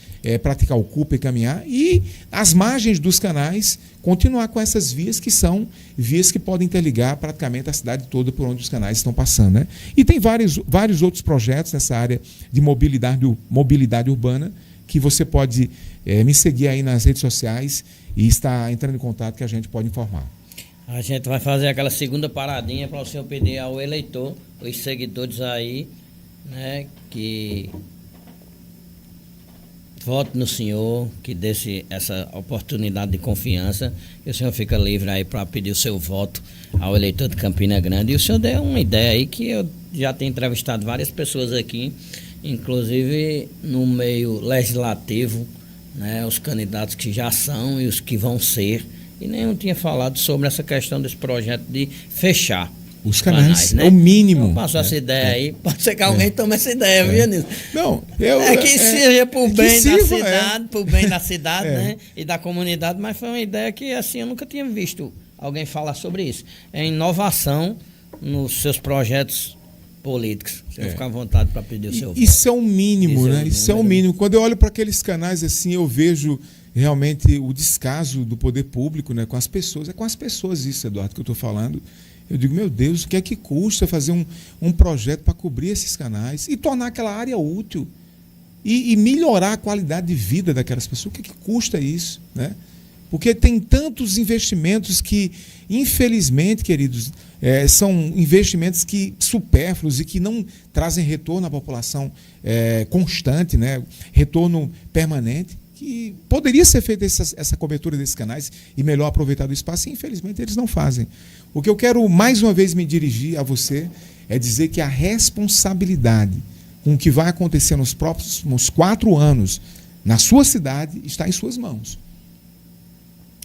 praticar o Cooper e caminhar, e as margens dos canais continuar com essas vias que são vias que podem interligar praticamente a cidade toda por onde os canais estão passando, né? E tem vários outros projetos nessa área de mobilidade urbana que você pode me seguir aí nas redes sociais e estar entrando em contato, que a gente pode informar. A gente vai fazer aquela segunda paradinha para o senhor pedir ao eleitor, os seguidores aí, né, que Voto no senhor, que desse essa oportunidade de confiança, e o senhor fica livre aí para pedir o seu voto ao eleitor de Campina Grande. E o senhor deu uma ideia aí que eu já tenho entrevistado várias pessoas aqui, inclusive no meio legislativo, né, os candidatos que já são e os que vão ser, e nenhum tinha falado sobre essa questão desse projeto de fechar os canais, né? É o mínimo. Então, passou essa ideia aí, pode ser que alguém tome essa ideia, viu, Nilson? Não, que seja por bem da sirva, cidade, por bem da cidade, né? E da comunidade, mas foi uma ideia que, assim, eu nunca tinha visto alguém falar sobre isso. É inovação nos seus projetos políticos. Você ficar à vontade para pedir o seu voto. Isso é o mínimo, né? Isso é o mínimo. Quando eu olho para aqueles canais assim, eu vejo realmente o descaso do poder público, né, com as pessoas. É com as pessoas isso, Eduardo, que eu estou falando. Eu digo, meu Deus, o que é que custa fazer um projeto para cobrir esses canais e tornar aquela área útil e melhorar a qualidade de vida daquelas pessoas? O que é que custa isso, né? Porque tem tantos investimentos que, infelizmente, queridos, são investimentos que supérfluos e que não trazem retorno à população constante, né? Retorno permanente, que poderia ser feita essa cobertura desses canais e melhor aproveitado o espaço, e infelizmente eles não fazem. O que eu quero mais uma vez me dirigir a você é dizer que a responsabilidade com o que vai acontecer nos próximos 4 anos na sua cidade está em suas mãos.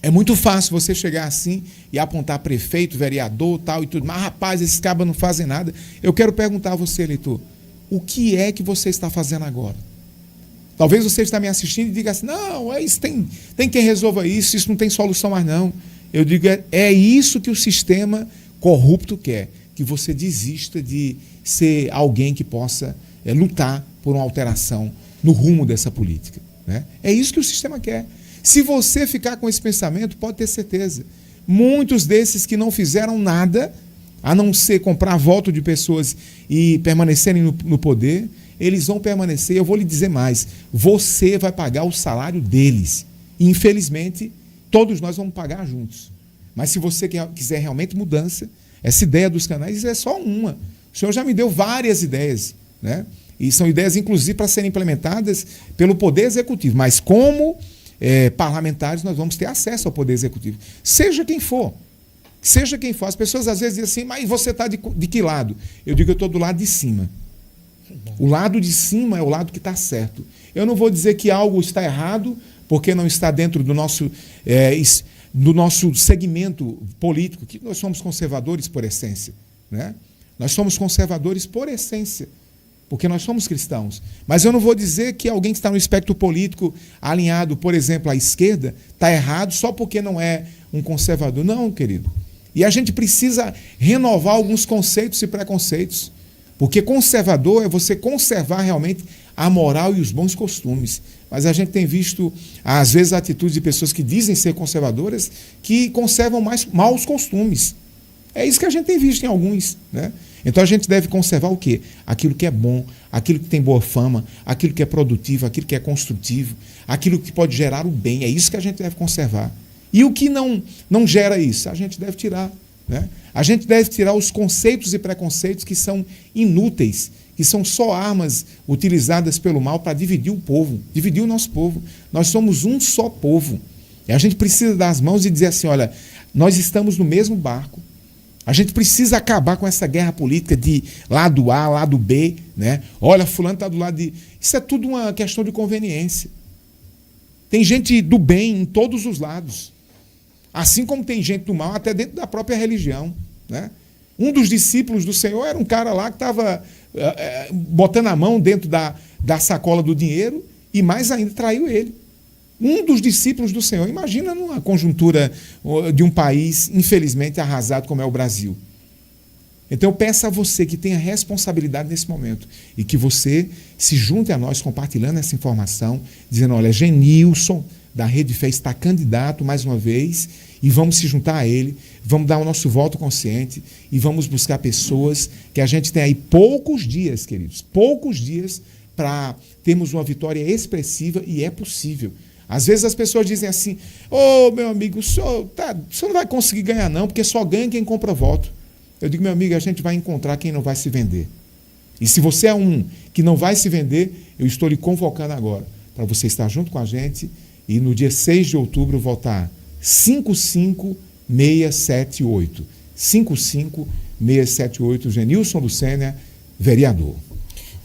É muito fácil você chegar assim e apontar prefeito, vereador, tal e tudo, mas rapaz, esses cabas não fazem nada. Eu quero perguntar a você, eleitor, o que é que você está fazendo agora? Talvez você está me assistindo e diga assim, não, isso tem quem resolva isso não tem solução mais não. Eu digo, é isso que o sistema corrupto quer, que você desista de ser alguém que possa lutar por uma alteração no rumo dessa política, né? É isso que o sistema quer. Se você ficar com esse pensamento, pode ter certeza, muitos desses que não fizeram nada, a não ser comprar voto de pessoas e permanecerem no poder, eles vão permanecer. Eu vou lhe dizer mais, você vai pagar o salário deles. E, infelizmente, todos nós vamos pagar juntos. Mas se você quiser realmente mudança, essa ideia dos canais é só uma. O senhor já me deu várias ideias, né? E são ideias, inclusive, para serem implementadas pelo Poder Executivo. Mas como parlamentares, nós vamos ter acesso ao Poder Executivo. Seja quem for. Seja quem for. As pessoas às vezes dizem assim, mas você está de que lado? Eu digo, eu estou do lado de cima. O lado de cima é o lado que está certo. Eu não vou dizer que algo está errado porque não está dentro do nosso segmento político, que nós somos conservadores por essência, né? Nós somos conservadores por essência, porque nós somos cristãos. Mas eu não vou dizer que alguém que está no espectro político alinhado, por exemplo, à esquerda, está errado só porque não é um conservador. Não, querido. E a gente precisa renovar alguns conceitos e preconceitos. Porque conservador é você conservar realmente a moral e os bons costumes. Mas a gente tem visto, às vezes, atitudes de pessoas que dizem ser conservadoras que conservam mais maus costumes. É isso que a gente tem visto em alguns, né? Então a gente deve conservar o quê? Aquilo que é bom, aquilo que tem boa fama, aquilo que é produtivo, aquilo que é construtivo, aquilo que pode gerar o bem. É isso que a gente deve conservar. E o que não gera isso, a gente deve tirar, né? A gente deve tirar os conceitos e preconceitos que são inúteis, que são só armas utilizadas pelo mal para dividir o povo, dividir o nosso povo. Nós somos um só povo. E a gente precisa dar as mãos e dizer assim, olha, nós estamos no mesmo barco. A gente precisa acabar com essa guerra política de lado A, lado B, né? Olha, fulano está do lado de... Isso é tudo uma questão de conveniência. Tem gente do bem em todos os lados. Assim como tem gente do mal até dentro da própria religião, né? Um dos discípulos do Senhor era um cara lá que estava botando a mão dentro da sacola do dinheiro e mais ainda traiu ele. Um dos discípulos do Senhor. Imagina numa conjuntura de um país, infelizmente, arrasado como é o Brasil. Então eu peço a você que tenha responsabilidade nesse momento e que você se junte a nós compartilhando essa informação, dizendo, olha, Genilson da Rede Fé está candidato mais uma vez e vamos se juntar a ele, vamos dar o nosso voto consciente e vamos buscar pessoas que a gente tem aí poucos dias, queridos, poucos dias para termos uma vitória expressiva e é possível. Às vezes as pessoas dizem assim, meu amigo, o senhor não vai conseguir ganhar não, porque só ganha quem compra voto. Eu digo, meu amigo, a gente vai encontrar quem não vai se vender. E se você é um que não vai se vender, eu estou lhe convocando agora para você estar junto com a gente e no dia 6 de outubro votar 55678. 55678, Genilson Lucena, vereador.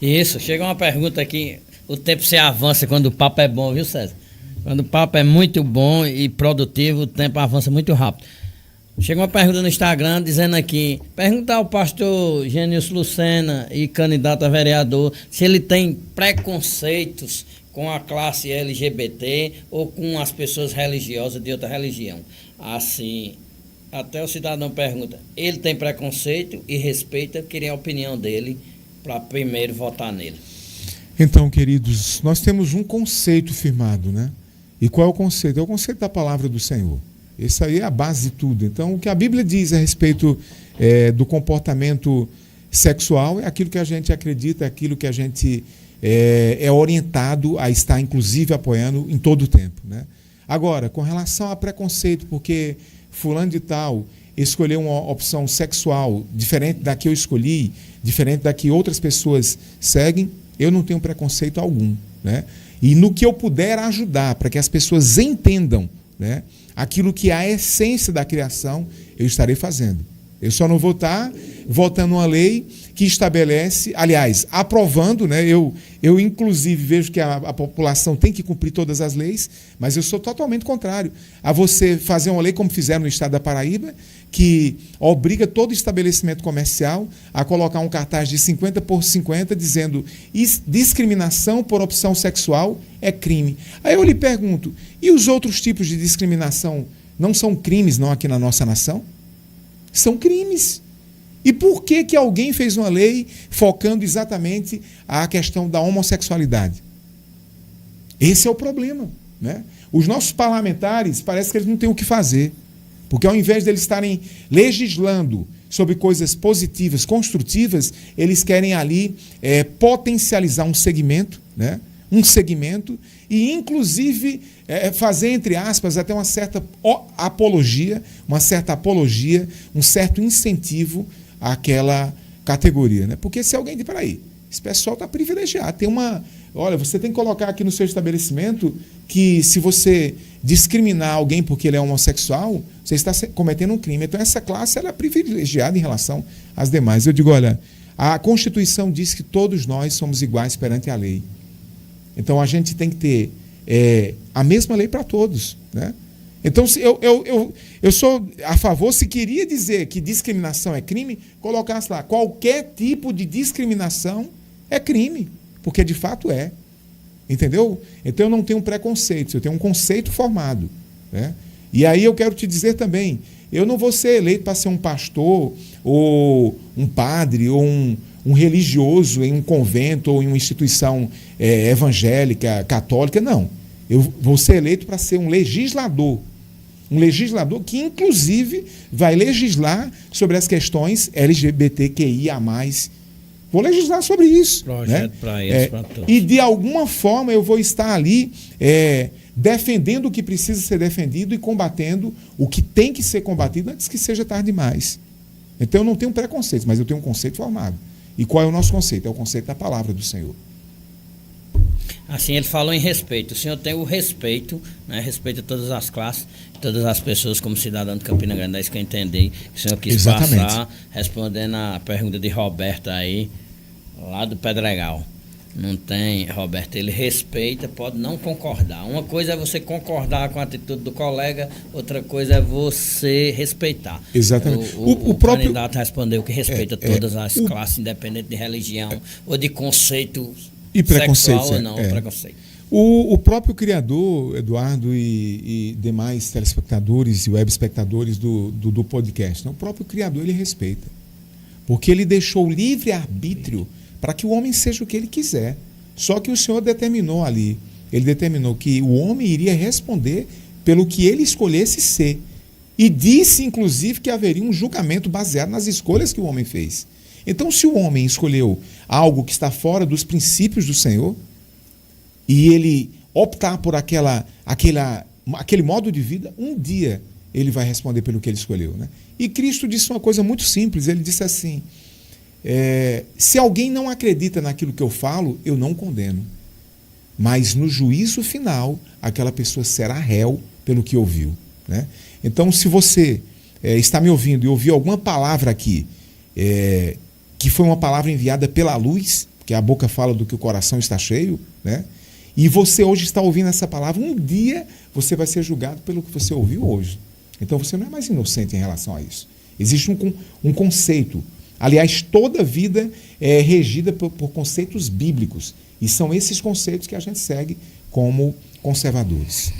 Isso, chega uma pergunta aqui, o tempo se avança quando o papo é bom, viu, César? Quando o papo é muito bom e produtivo, o tempo avança muito rápido. Chega uma pergunta no Instagram dizendo aqui, perguntar ao pastor Genilson Lucena e candidato a vereador se ele tem preconceitos com a classe LGBT ou com as pessoas religiosas de outra religião. Assim, até o cidadão pergunta, ele tem preconceito e respeita, eu queria a opinião dele para primeiro votar nele. Então, queridos, nós temos um conceito firmado, né? E qual é o conceito? É o conceito da palavra do Senhor. Isso aí é a base de tudo. Então, o que a Bíblia diz a respeito do comportamento sexual é aquilo que a gente acredita, é aquilo que a gente é orientado a estar, inclusive, apoiando em todo o tempo, né? Agora, com relação a preconceito, porque fulano de tal escolheu uma opção sexual diferente da que eu escolhi, diferente da que outras pessoas seguem, eu não tenho preconceito algum, né? E no que eu puder ajudar para que as pessoas entendam, né, aquilo que é a essência da criação, eu estarei fazendo. Eu só não vou estar votando uma lei que estabelece, aliás, aprovando, né? Eu inclusive vejo que a população tem que cumprir todas as leis, mas eu sou totalmente contrário a você fazer uma lei como fizeram no estado da Paraíba, que obriga todo estabelecimento comercial a colocar um cartaz de 50 por 50 dizendo discriminação por opção sexual é crime. Aí eu lhe pergunto, e os outros tipos de discriminação não são crimes não aqui na nossa nação? São crimes. E por que alguém fez uma lei focando exatamente a questão da homossexualidade? Esse é o problema, né? Os nossos parlamentares, parece que eles não têm o que fazer. Porque ao invés de eles estarem legislando sobre coisas positivas, construtivas, eles querem ali potencializar um segmento, né? Um segmento e, inclusive, fazer, entre aspas, até uma certa apologia, um certo incentivo àquela categoria, né? Porque se alguém diz, peraí, esse pessoal está privilegiado, olha, você tem que colocar aqui no seu estabelecimento que se você discriminar alguém porque ele é homossexual, você está cometendo um crime. Então essa classe ela é privilegiada em relação às demais. Eu digo, olha, a Constituição diz que todos nós somos iguais perante a lei. Então a gente tem que ter a mesma lei para todos, né? Então eu sou a favor, se queria dizer que discriminação é crime, colocasse lá, qualquer tipo de discriminação é crime, porque de fato é. Entendeu? Então eu não tenho preconceitos, eu tenho um conceito formado, né? E aí eu quero te dizer também, eu não vou ser eleito para ser um pastor, ou um padre, ou um religioso em um convento ou em uma instituição evangélica, católica, não. Eu vou ser eleito para ser um legislador que, inclusive, vai legislar sobre as questões LGBTQIA+. Vou legislar sobre isso. Projeto, né? Para eles, para todos. E, de alguma forma, eu vou estar ali defendendo o que precisa ser defendido e combatendo o que tem que ser combatido antes que seja tarde demais. Então, eu não tenho preconceito, mas eu tenho um conceito formado. E qual é o nosso conceito? É o conceito da palavra do Senhor. Assim, ele falou em respeito. O senhor tem o respeito, né? Respeito a todas as classes, todas as pessoas como cidadão de Campina Grande. É isso que eu entendi. Que o senhor quis Exatamente. Passar, respondendo a pergunta de Roberto aí, lá do Pedregal. Não tem, Roberto, ele respeita, pode não concordar. Uma coisa é você concordar com a atitude do colega, outra coisa é você respeitar. Exatamente. O próprio candidato respondeu que respeita todas as classes, independente de religião ou de conceito e preconceito sexual ou não, preconceito. O próprio criador, Eduardo, e demais telespectadores e web espectadores do podcast, o próprio criador ele respeita. Porque ele deixou o livre-arbítrio para que o homem seja o que ele quiser. Só que o Senhor determinou ali, ele determinou que o homem iria responder pelo que ele escolhesse ser. E disse, inclusive, que haveria um julgamento baseado nas escolhas que o homem fez. Então, se o homem escolheu algo que está fora dos princípios do Senhor, e ele optar por aquele modo de vida, um dia ele vai responder pelo que ele escolheu, né? E Cristo disse uma coisa muito simples, ele disse assim, se alguém não acredita naquilo que eu falo, eu não condeno. mas no juízo final, aquela pessoa será réu pelo que ouviu, né? Então, se você está me ouvindo e ouviu alguma palavra aqui, que foi uma palavra enviada pela luz, que a boca fala do que o coração está cheio, né? E você hoje está ouvindo essa palavra, um dia você vai ser julgado pelo que você ouviu hoje. Então, você não é mais inocente em relação a isso. Existe um conceito. Aliás, toda vida é regida por conceitos bíblicos. E são esses conceitos que a gente segue como conservadores.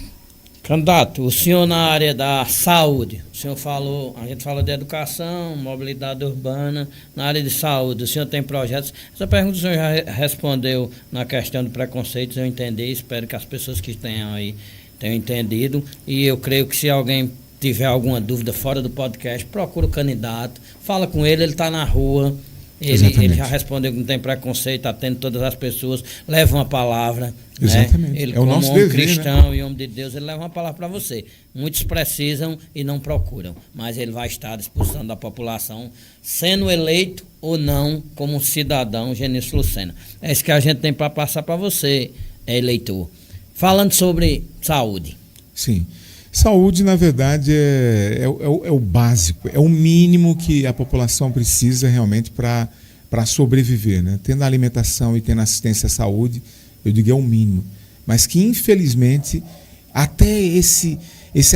Candidato, o senhor na área da saúde, o senhor falou, a gente falou de educação, mobilidade urbana, na área de saúde, o senhor tem projetos? Essa pergunta o senhor já respondeu na questão de preconceitos, eu entendi, espero que as pessoas que tenham aí tenham entendido, e eu creio que se alguém tiver alguma dúvida fora do podcast, procura o candidato, fala com ele está na rua, ele já respondeu que não tem preconceito, atende todas as pessoas, leva uma palavra. Exatamente. Né? Ele, é o nosso como dever, cristão, né? e homem de Deus, ele leva uma palavra para você. Muitos precisam e não procuram, mas ele vai estar à disposição da população, sendo eleito ou não como um cidadão Genício Lucena. É isso que a gente tem para passar para você, eleitor. Falando sobre saúde. Sim. Saúde, na verdade, é o básico, é o mínimo que a população precisa realmente para sobreviver, né? Tendo a alimentação e tendo assistência à saúde, eu digo é o mínimo. Mas que, infelizmente, até esse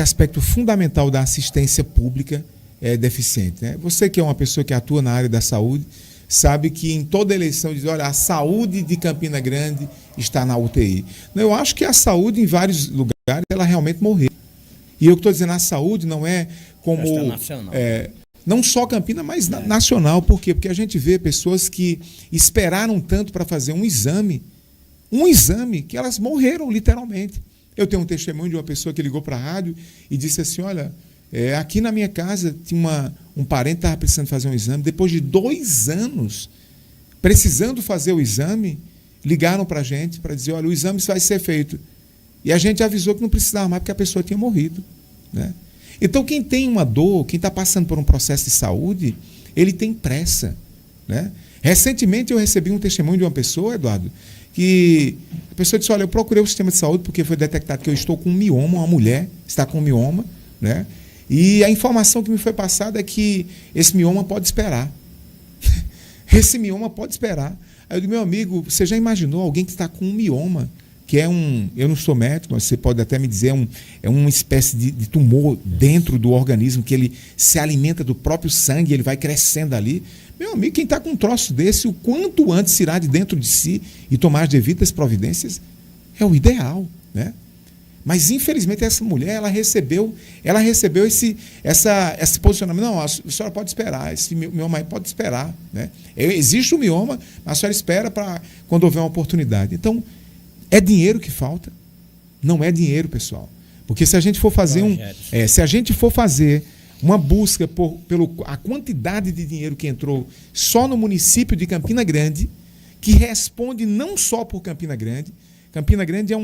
aspecto fundamental da assistência pública é deficiente, né? Você que é uma pessoa que atua na área da saúde, sabe que em toda eleição diz, olha, a saúde de Campina Grande está na UTI. Eu acho que a saúde em vários lugares, ela realmente morreu. E eu que estou dizendo, a saúde não é como... não só Campina, mas nacional. Por quê? Porque a gente vê pessoas que esperaram tanto para fazer um exame, que elas morreram literalmente. Eu tenho um testemunho de uma pessoa que ligou para a rádio e disse assim, olha, aqui na minha casa tinha um parente que estava precisando fazer um exame. Depois de 2 anos, precisando fazer o exame, ligaram para a gente para dizer, olha, o exame vai ser feito. E a gente avisou que não precisava mais porque a pessoa tinha morrido, né? Então, quem tem uma dor, quem está passando por um processo de saúde, ele tem pressa, né? Recentemente eu recebi um testemunho de uma pessoa, Eduardo, que a pessoa disse, olha, eu procurei o sistema de saúde porque foi detectado que eu estou com um mioma, uma mulher está com um mioma, né? E a informação que me foi passada é que esse mioma pode esperar. Esse mioma pode esperar. Aí eu digo, meu amigo, você já imaginou alguém que está com um mioma, que é eu não sou médico, mas você pode até me dizer, é uma espécie de tumor dentro do organismo, que ele se alimenta do próprio sangue, ele vai crescendo ali. Meu amigo, quem está com um troço desse, o quanto antes tirar de dentro de si e tomar as devidas providências, é o ideal, né? Mas, infelizmente, essa mulher, ela recebeu esse posicionamento. Não, a senhora pode esperar, esse mioma aí pode esperar, né? Existe o mioma, mas a senhora espera para quando houver uma oportunidade. Então, é dinheiro que falta? Não é dinheiro, pessoal. Porque se a gente for fazer uma busca a quantidade de dinheiro que entrou só no município de Campina Grande, que responde não só por Campina Grande. Campina Grande é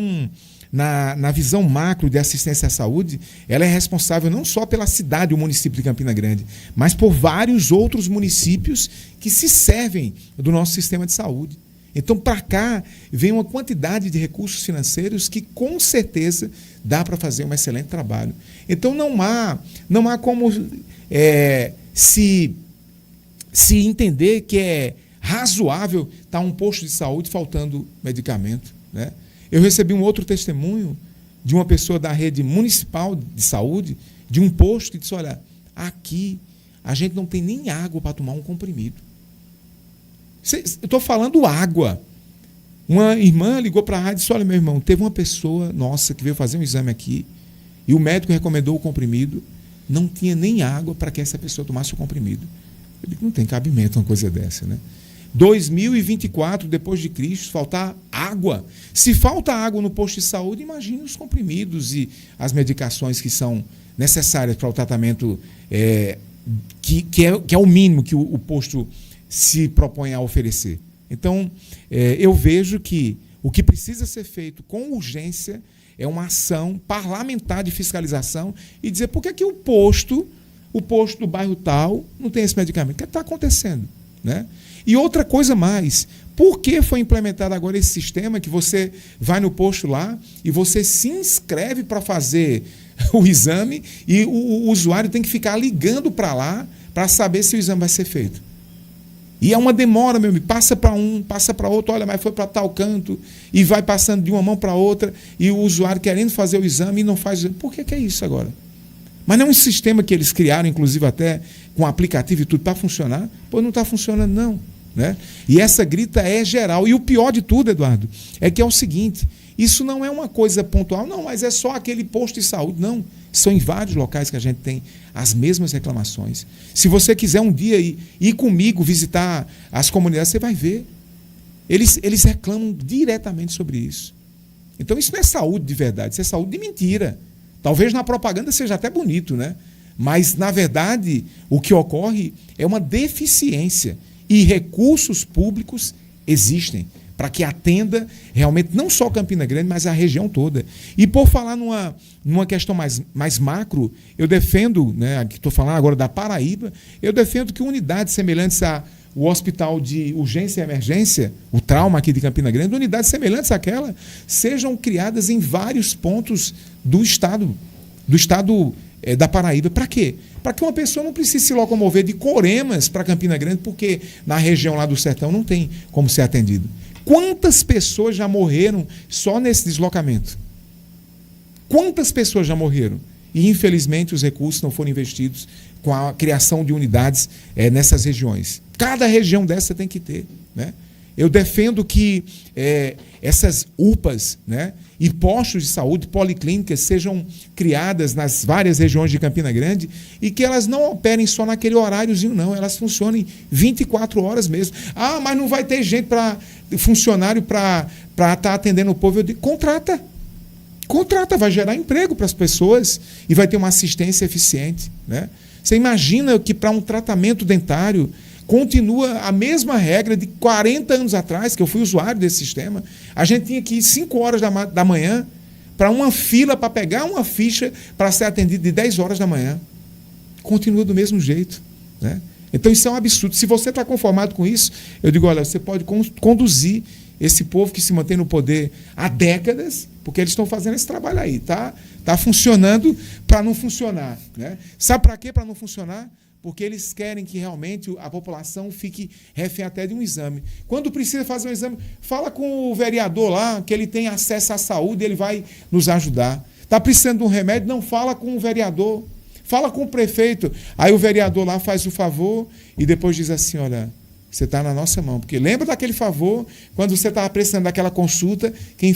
na visão macro de assistência à saúde, ela é responsável não só pela cidade, o município de Campina Grande, mas por vários outros municípios que se servem do nosso sistema de saúde. Então, para cá, vem uma quantidade de recursos financeiros que, com certeza, dá para fazer um excelente trabalho. Então, não há como se entender que é razoável estar um posto de saúde faltando medicamento, né? Eu recebi um outro testemunho de uma pessoa da rede municipal de saúde, de um posto, que disse, olha, aqui a gente não tem nem água para tomar um comprimido. Eu estou falando água. Uma irmã ligou para a rádio e disse, olha, meu irmão, teve uma pessoa nossa que veio fazer um exame aqui e o médico recomendou o comprimido, não tinha nem água para que essa pessoa tomasse o comprimido. Eu digo, não tem cabimento uma coisa dessa, né? 2024, depois de Cristo, faltar água. Se falta água no posto de saúde, imagine os comprimidos e as medicações que são necessárias para o tratamento, que é o mínimo que o posto se propõe a oferecer. Então, eu vejo que o que precisa ser feito com urgência é uma ação parlamentar de fiscalização e dizer por que o posto do bairro tal não tem esse medicamento. O que está acontecendo, né? E outra coisa mais, Por que foi implementado agora esse sistema que você vai no posto lá e você se inscreve para fazer o exame e o usuário tem que ficar ligando para lá para saber se o exame vai ser feito? E é uma demora, meu amigo. Passa para um, passa para outro, olha, mas foi para tal canto, e vai passando de uma mão para outra, e o usuário querendo fazer o exame e não faz o exame. Por que é isso agora? Mas não é um sistema que eles criaram, inclusive até com aplicativo e tudo, para funcionar? Pô, não está funcionando, não. Né? E essa grita é geral. E o pior de tudo, Eduardo, é que é o seguinte: isso não é uma coisa pontual, não, mas é só aquele posto de saúde. Não, são em vários locais que a gente tem as mesmas reclamações. Se você quiser um dia ir comigo visitar as comunidades, você vai ver. Eles reclamam diretamente sobre isso. Então isso não é saúde de verdade, isso é saúde de mentira. Talvez na propaganda seja até bonito, né? Mas, na verdade, o que ocorre é uma deficiência. E recursos públicos existem para que atenda realmente não só Campina Grande, mas a região toda. E por falar numa questão mais macro, eu defendo, né, estou falando agora da Paraíba, eu defendo que unidades semelhantes ao Hospital de Urgência e Emergência, o trauma aqui de Campina Grande, unidades semelhantes àquela, sejam criadas em vários pontos do estado da Paraíba. Para quê? Para que uma pessoa não precise se locomover de Coremas para Campina Grande, porque na região lá do sertão não tem como ser atendido. Quantas pessoas já morreram só nesse deslocamento? Quantas pessoas já morreram? E, infelizmente, os recursos não foram investidos com a criação de unidades nessas regiões. Cada região dessa tem que ter, né? Eu defendo que essas UPAs, né, e postos de saúde, policlínicas, sejam criadas nas várias regiões de Campina Grande e que elas não operem só naquele horáriozinho, não. Elas funcionem 24 horas mesmo. Ah, mas não vai ter gente funcionário para estar atendendo o povo. Eu digo, contrata, vai gerar emprego para as pessoas e vai ter uma assistência eficiente, né? Você imagina que para um tratamento dentário continua a mesma regra de 40 anos atrás, que eu fui usuário desse sistema. A gente tinha que ir 5 horas da manhã para uma fila para pegar uma ficha para ser atendido de 10 horas da manhã. Continua do mesmo jeito, né? Então isso é um absurdo. Se você está conformado com isso, eu digo, olha, você pode conduzir esse povo que se mantém no poder há décadas, porque eles estão fazendo esse trabalho aí. Tá funcionando para não funcionar, né? Sabe para quê? Para não funcionar? Porque eles querem que realmente a população fique refém até de um exame. Quando precisa fazer um exame, fala com o vereador lá, que ele tem acesso à saúde, ele vai nos ajudar. Está precisando de um remédio? Não, fala com o vereador, fala com o prefeito. Aí o vereador lá faz o favor e depois diz assim, olha, você está na nossa mão. Porque lembra daquele favor, quando você estava precisando daquela consulta, quem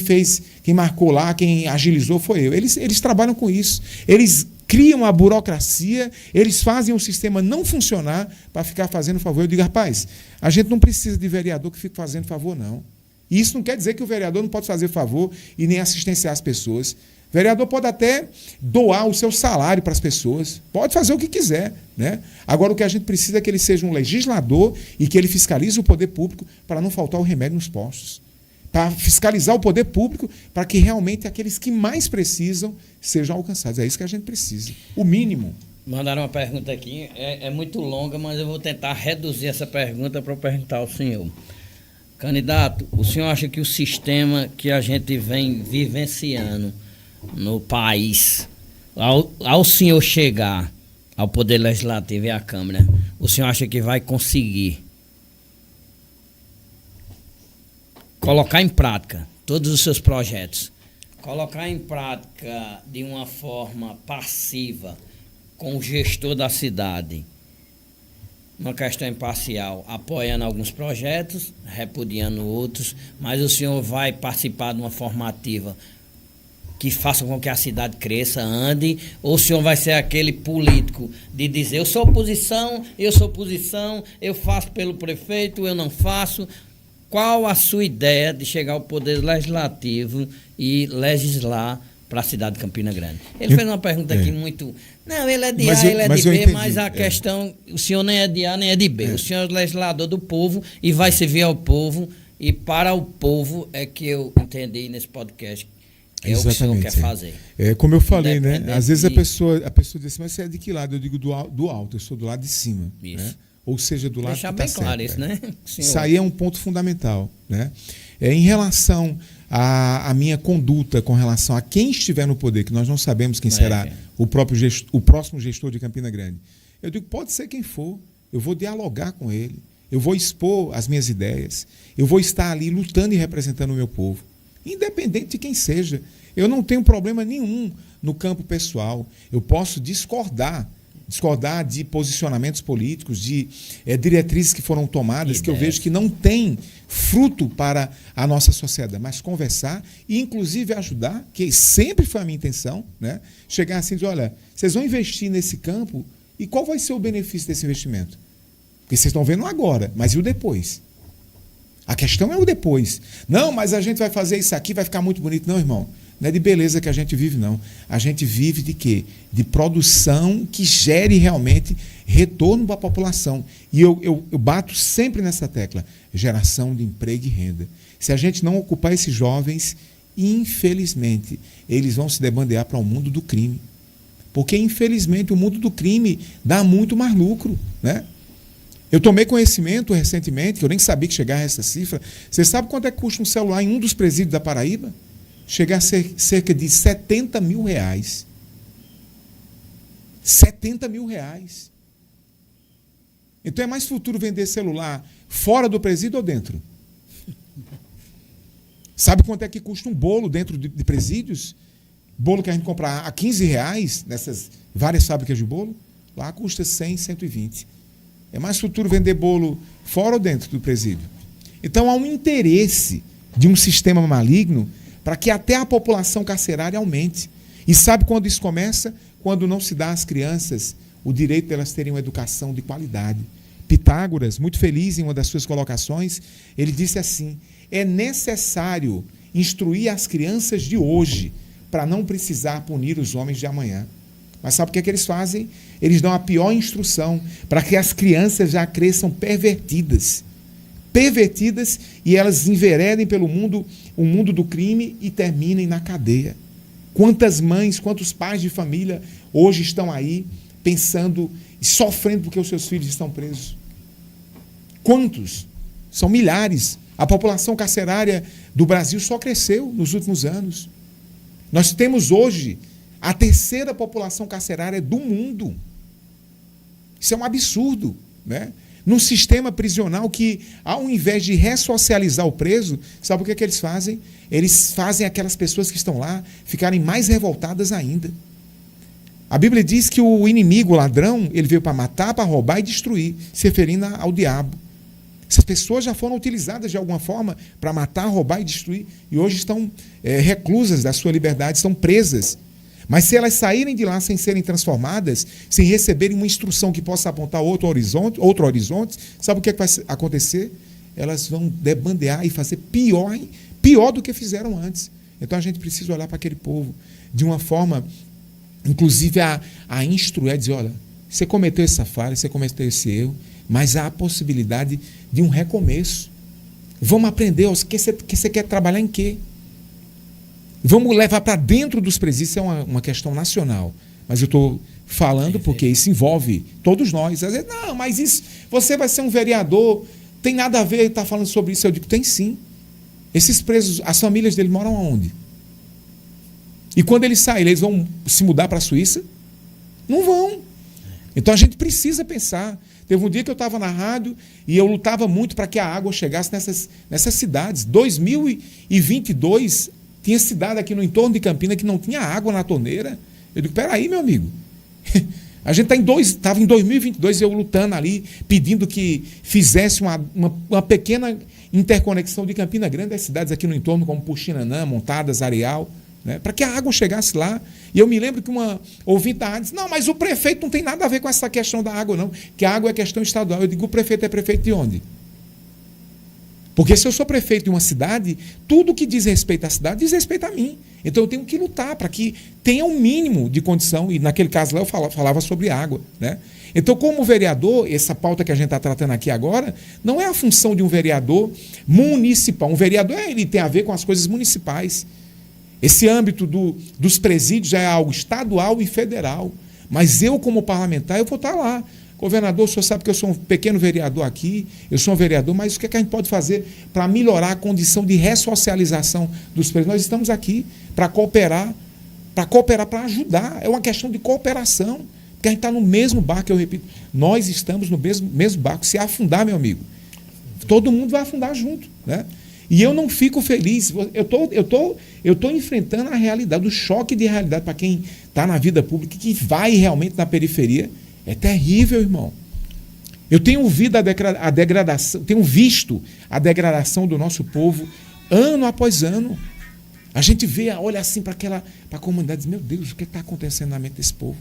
marcou lá, quem agilizou foi eu. Eles trabalham com isso. Eles criam a burocracia, eles fazem o sistema não funcionar para ficar fazendo favor. Eu digo, rapaz, a gente não precisa de vereador que fique fazendo favor, não. E isso não quer dizer que o vereador não pode fazer favor e nem assistenciar as pessoas. O vereador pode até doar o seu salário para as pessoas, pode fazer o que quiser, né? Agora, o que a gente precisa é que ele seja um legislador e que ele fiscalize o poder público para não faltar o remédio nos postos. Para fiscalizar o poder público, para que realmente aqueles que mais precisam sejam alcançados. É isso que a gente precisa, o mínimo. Mandaram uma pergunta aqui, é muito longa, mas eu vou tentar reduzir essa pergunta para perguntar ao senhor. Candidato, o senhor acha que o sistema que a gente vem vivenciando no país, ao senhor chegar ao Poder Legislativo e à Câmara, o senhor acha que vai conseguir colocar em prática todos os seus projetos, colocar em prática de uma forma passiva com o gestor da cidade, uma questão imparcial, apoiando alguns projetos, repudiando outros, mas o senhor vai participar de uma forma ativa que faça com que a cidade cresça, ande, ou o senhor vai ser aquele político de dizer, eu sou oposição, eu faço pelo prefeito, eu não faço. Qual a sua ideia de chegar ao Poder Legislativo e legislar para a cidade de Campina Grande? Ele fez uma pergunta aqui muito... Não, ele é de A, ele é de B, mas a questão... O senhor nem é de A, nem é de B. O senhor é legislador do povo e vai servir ao povo. E para o povo é que eu entendi nesse podcast. É o que o senhor quer fazer. Como eu falei, né? Às vezes a pessoa diz assim, mas você é de que lado? Eu digo do alto, eu sou do lado de cima. Isso. Né? ou seja do lado Deixar que está bem certo. claro isso, né, senhor? Isso aí é um ponto fundamental, né? Em relação à minha conduta com relação a quem estiver no poder, que nós não sabemos quem será o próximo gestor de Campina Grande, eu digo, pode ser quem for, eu vou dialogar com ele, eu vou expor as minhas ideias, eu vou estar ali lutando e representando o meu povo, independente de quem seja. Eu não tenho problema nenhum no campo pessoal. Eu posso discordar de posicionamentos políticos, de diretrizes que foram tomadas, que eu vejo que não têm fruto para a nossa sociedade, mas conversar e, inclusive, ajudar, que sempre foi a minha intenção, né? Chegar assim e dizer, olha, vocês vão investir nesse campo e qual vai ser o benefício desse investimento? Porque vocês estão vendo agora, mas e o depois? A questão é o depois. Não, mas a gente vai fazer isso aqui, vai ficar muito bonito. Não, irmão. Não é de beleza que a gente vive, não. A gente vive de quê? De produção que gere realmente retorno para a população. E eu bato sempre nessa tecla. Geração de emprego e renda. Se a gente não ocupar esses jovens, infelizmente, eles vão se debandear para o mundo do crime. Porque, infelizmente, o mundo do crime dá muito mais lucro, né? Eu tomei conhecimento recentemente, que eu nem sabia que chegava a essa cifra. Você sabe quanto é que custa um celular em um dos presídios da Paraíba? Chegar a ser cerca de R$70 mil. R$70 mil. Então é mais futuro vender celular fora do presídio ou dentro? Sabe quanto é que custa um bolo dentro de presídios? Bolo que a gente compra a R$15 nessas várias fábricas de bolo? Lá custa 100, 120. É mais futuro vender bolo fora ou dentro do presídio? Então há um interesse de um sistema maligno para que até a população carcerária aumente. E sabe quando isso começa? Quando não se dá às crianças o direito de elas terem uma educação de qualidade. Pitágoras, muito feliz em uma das suas colocações, ele disse assim, é necessário instruir as crianças de hoje para não precisar punir os homens de amanhã. Mas sabe o que é que eles fazem? Eles dão a pior instrução para que as crianças já cresçam pervertidas e elas enveredem pelo mundo, o mundo do crime e terminem na cadeia. Quantas mães, quantos pais de família hoje estão aí pensando e sofrendo porque os seus filhos estão presos? Quantos? São milhares. A população carcerária do Brasil só cresceu nos últimos anos. Nós temos hoje a terceira população carcerária do mundo. Isso é um absurdo, né? Num sistema prisional que, ao invés de ressocializar o preso, sabe o que é que eles fazem? Eles fazem aquelas pessoas que estão lá ficarem mais revoltadas ainda. A Bíblia diz que o inimigo, o ladrão, ele veio para matar, para roubar e destruir, se referindo ao diabo. Essas pessoas já foram utilizadas de alguma forma para matar, roubar e destruir, e hoje estão reclusas da sua liberdade, estão presas. Mas se elas saírem de lá sem serem transformadas, sem receberem uma instrução que possa apontar outro horizonte, sabe o que vai acontecer? Elas vão debandear e fazer pior do que fizeram antes. Então a gente precisa olhar para aquele povo de uma forma, inclusive a instruir, a dizer, olha, você cometeu essa falha, você cometeu esse erro, mas há a possibilidade de um recomeço. Vamos aprender, que você quer trabalhar em quê? Vamos levar para dentro dos presídios, isso é uma questão nacional. Mas eu estou falando porque isso envolve todos nós. Às vezes, não, mas isso, você vai ser um vereador, tem nada a ver estar falando sobre isso. Eu digo, tem sim. Esses presos, as famílias deles moram aonde? E quando eles saírem, eles vão se mudar para a Suíça? Não vão. Então a gente precisa pensar. Teve um dia que eu estava na rádio e eu lutava muito para que a água chegasse nessas cidades. 2022... tinha cidade aqui no entorno de Campina que não tinha água na torneira. Eu digo, peraí, meu amigo. A gente estava em 2022, eu lutando ali, pedindo que fizesse uma pequena interconexão de Campina Grande das cidades aqui no entorno, como Puxinanã, Montadas, Areal, né, para que a água chegasse lá. E eu me lembro que uma ouvinte da rádio disse, não, mas o prefeito não tem nada a ver com essa questão da água, não, que a água é questão estadual. Eu digo, o prefeito é prefeito de onde? Porque se eu sou prefeito de uma cidade, tudo que diz respeito à cidade diz respeito a mim. Então eu tenho que lutar para que tenha um mínimo de condição, e naquele caso lá eu falava sobre água, né? Então, como vereador, essa pauta que a gente está tratando aqui agora, não é a função de um vereador municipal. Um vereador, ele tem a ver com as coisas municipais. Esse âmbito dos presídios já é algo estadual e federal. Mas eu, como parlamentar, eu vou estar lá, Governador, o senhor sabe que eu sou um pequeno vereador aqui, eu sou um vereador, mas o que é que a gente pode fazer para melhorar a condição de ressocialização dos presos? Nós estamos aqui para cooperar, para ajudar. É uma questão de cooperação, porque a gente está no mesmo barco, eu repito. Nós estamos no mesmo barco. Se afundar, meu amigo, todo mundo vai afundar junto, né? E eu não fico feliz. Eu tô enfrentando a realidade, o choque de realidade para quem está na vida pública, que vai realmente na periferia. É terrível, irmão. Eu tenho ouvido a degradação, tenho visto a degradação do nosso povo ano após ano. A gente vê, olha assim para a comunidade e diz, meu Deus, o que está acontecendo na mente desse povo?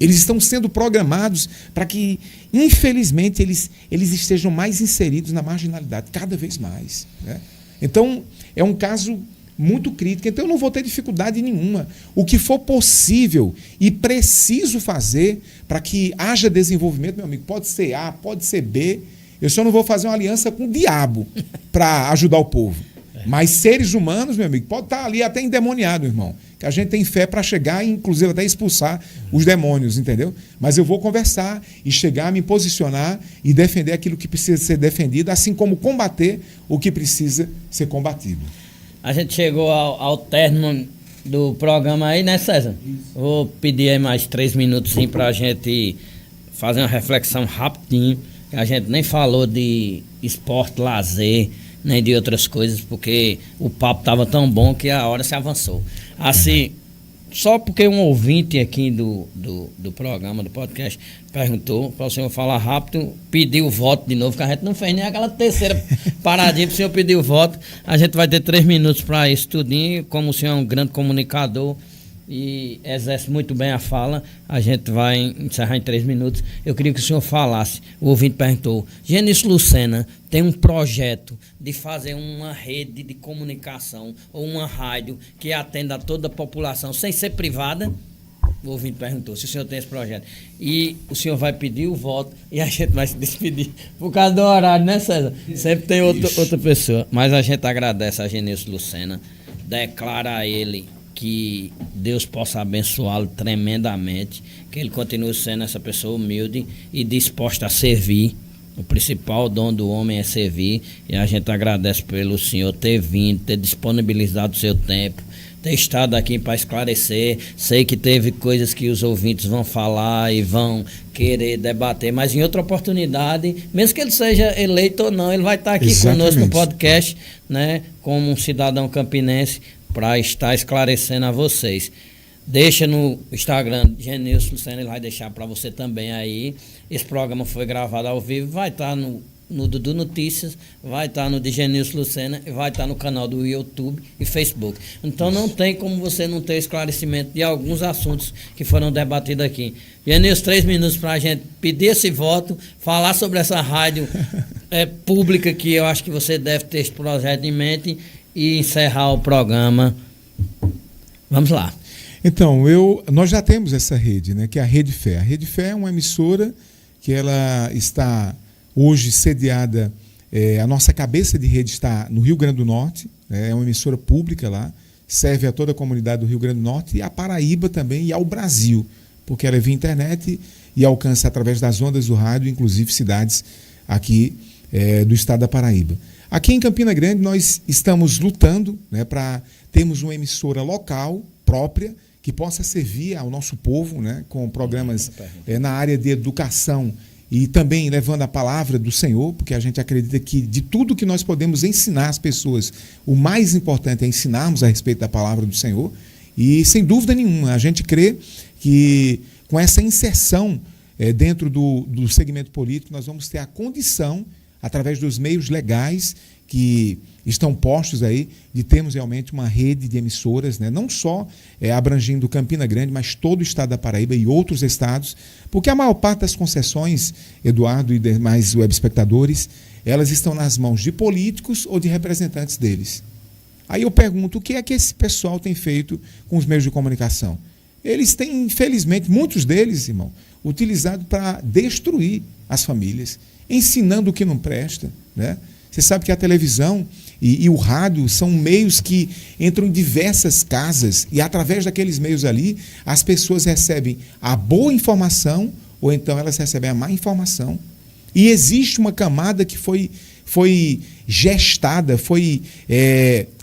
Eles estão sendo programados para que, infelizmente, eles estejam mais inseridos na marginalidade, cada vez mais, né? Então, é um caso muito crítico. Então, eu não vou ter dificuldade nenhuma. O que for possível e preciso fazer para que haja desenvolvimento, meu amigo, pode ser A, pode ser B. Eu só não vou fazer uma aliança com o diabo para ajudar o povo. Mas seres humanos, meu amigo, pode estar ali até endemoniado, irmão. Que a gente tem fé para chegar e, inclusive, até expulsar os demônios, entendeu? Mas eu vou conversar e chegar, me posicionar e defender aquilo que precisa ser defendido, assim como combater o que precisa ser combatido. A gente chegou ao término do programa aí, né, César? Isso. Vou pedir aí mais 3 minutos para a gente fazer uma reflexão rapidinho. A gente nem falou de esporte, lazer, nem de outras coisas, porque o papo estava tão bom que a hora se avançou. Assim, só porque um ouvinte aqui do programa, do podcast, perguntou para o senhor falar rápido, pediu o voto de novo, que a gente não fez nem aquela terceira paradinha para o senhor pedir o voto. A gente vai ter 3 minutos para isso tudinho. Como o senhor é um grande comunicador e exerce muito bem a fala, a gente vai encerrar em 3 minutos. Eu queria que o senhor falasse. O ouvinte perguntou: Genício Lucena tem um projeto de fazer uma rede de comunicação ou uma rádio que atenda a toda a população sem ser privada? O ouvinte perguntou se o senhor tem esse projeto. E o senhor vai pedir o voto e a gente vai se despedir por causa do horário, né, César? Sempre tem outra pessoa. Mas a gente agradece a Genício Lucena, declara a ele que Deus possa abençoá-lo tremendamente, que ele continue sendo essa pessoa humilde e disposta a servir. O principal dom do homem é servir, e a gente agradece pelo senhor ter vindo, ter disponibilizado o seu tempo, ter estado aqui para esclarecer. Sei que teve coisas que os ouvintes vão falar e vão querer debater, mas em outra oportunidade, mesmo que ele seja eleito ou não, ele vai estar aqui Exatamente. Conosco no podcast, né, como um cidadão campinense, para estar esclarecendo a vocês. Deixa no Instagram Genício Lucena, ele vai deixar para você também aí. Esse programa foi gravado ao vivo, vai estar no Dudu Notícias, vai estar no de Genício Lucena e vai estar no canal do YouTube e Facebook. Então não tem como você não ter esclarecimento de alguns assuntos que foram debatidos aqui. Genício, 3 minutos para a gente pedir esse voto, falar sobre essa rádio pública, que eu acho que você deve ter esse projeto em mente, e encerrar o programa. Vamos lá. Então, nós já temos essa rede, né, que é a Rede Fé. A Rede Fé é uma emissora que ela está hoje sediada, a nossa cabeça de rede está no Rio Grande do Norte, né, é uma emissora pública lá, serve a toda a comunidade do Rio Grande do Norte e a Paraíba também e ao Brasil, porque ela é via internet e alcança através das ondas do rádio, inclusive cidades aqui do estado da Paraíba. Aqui em Campina Grande nós estamos lutando, né, para termos uma emissora local própria que possa servir ao nosso povo, né, com programas na área de educação e também levando a palavra do Senhor, porque a gente acredita que de tudo que nós podemos ensinar às pessoas, o mais importante é ensinarmos a respeito da palavra do Senhor. E sem dúvida nenhuma, a gente crê que com essa inserção dentro do segmento político nós vamos ter a condição, através dos meios legais que estão postos aí, de termos realmente uma rede de emissoras, né? Não só abrangindo Campina Grande, mas todo o estado da Paraíba e outros estados, porque a maior parte das concessões, Eduardo e demais webespectadores, elas estão nas mãos de políticos ou de representantes deles. Aí eu pergunto, o que é que esse pessoal tem feito com os meios de comunicação? Eles têm, infelizmente, muitos deles, irmão, utilizado para destruir as famílias, ensinando o que não presta, né? Você sabe que a televisão e o rádio são meios que entram em diversas casas e através daqueles meios ali as pessoas recebem a boa informação ou então elas recebem a má informação. E existe uma camada que foi gestada, foi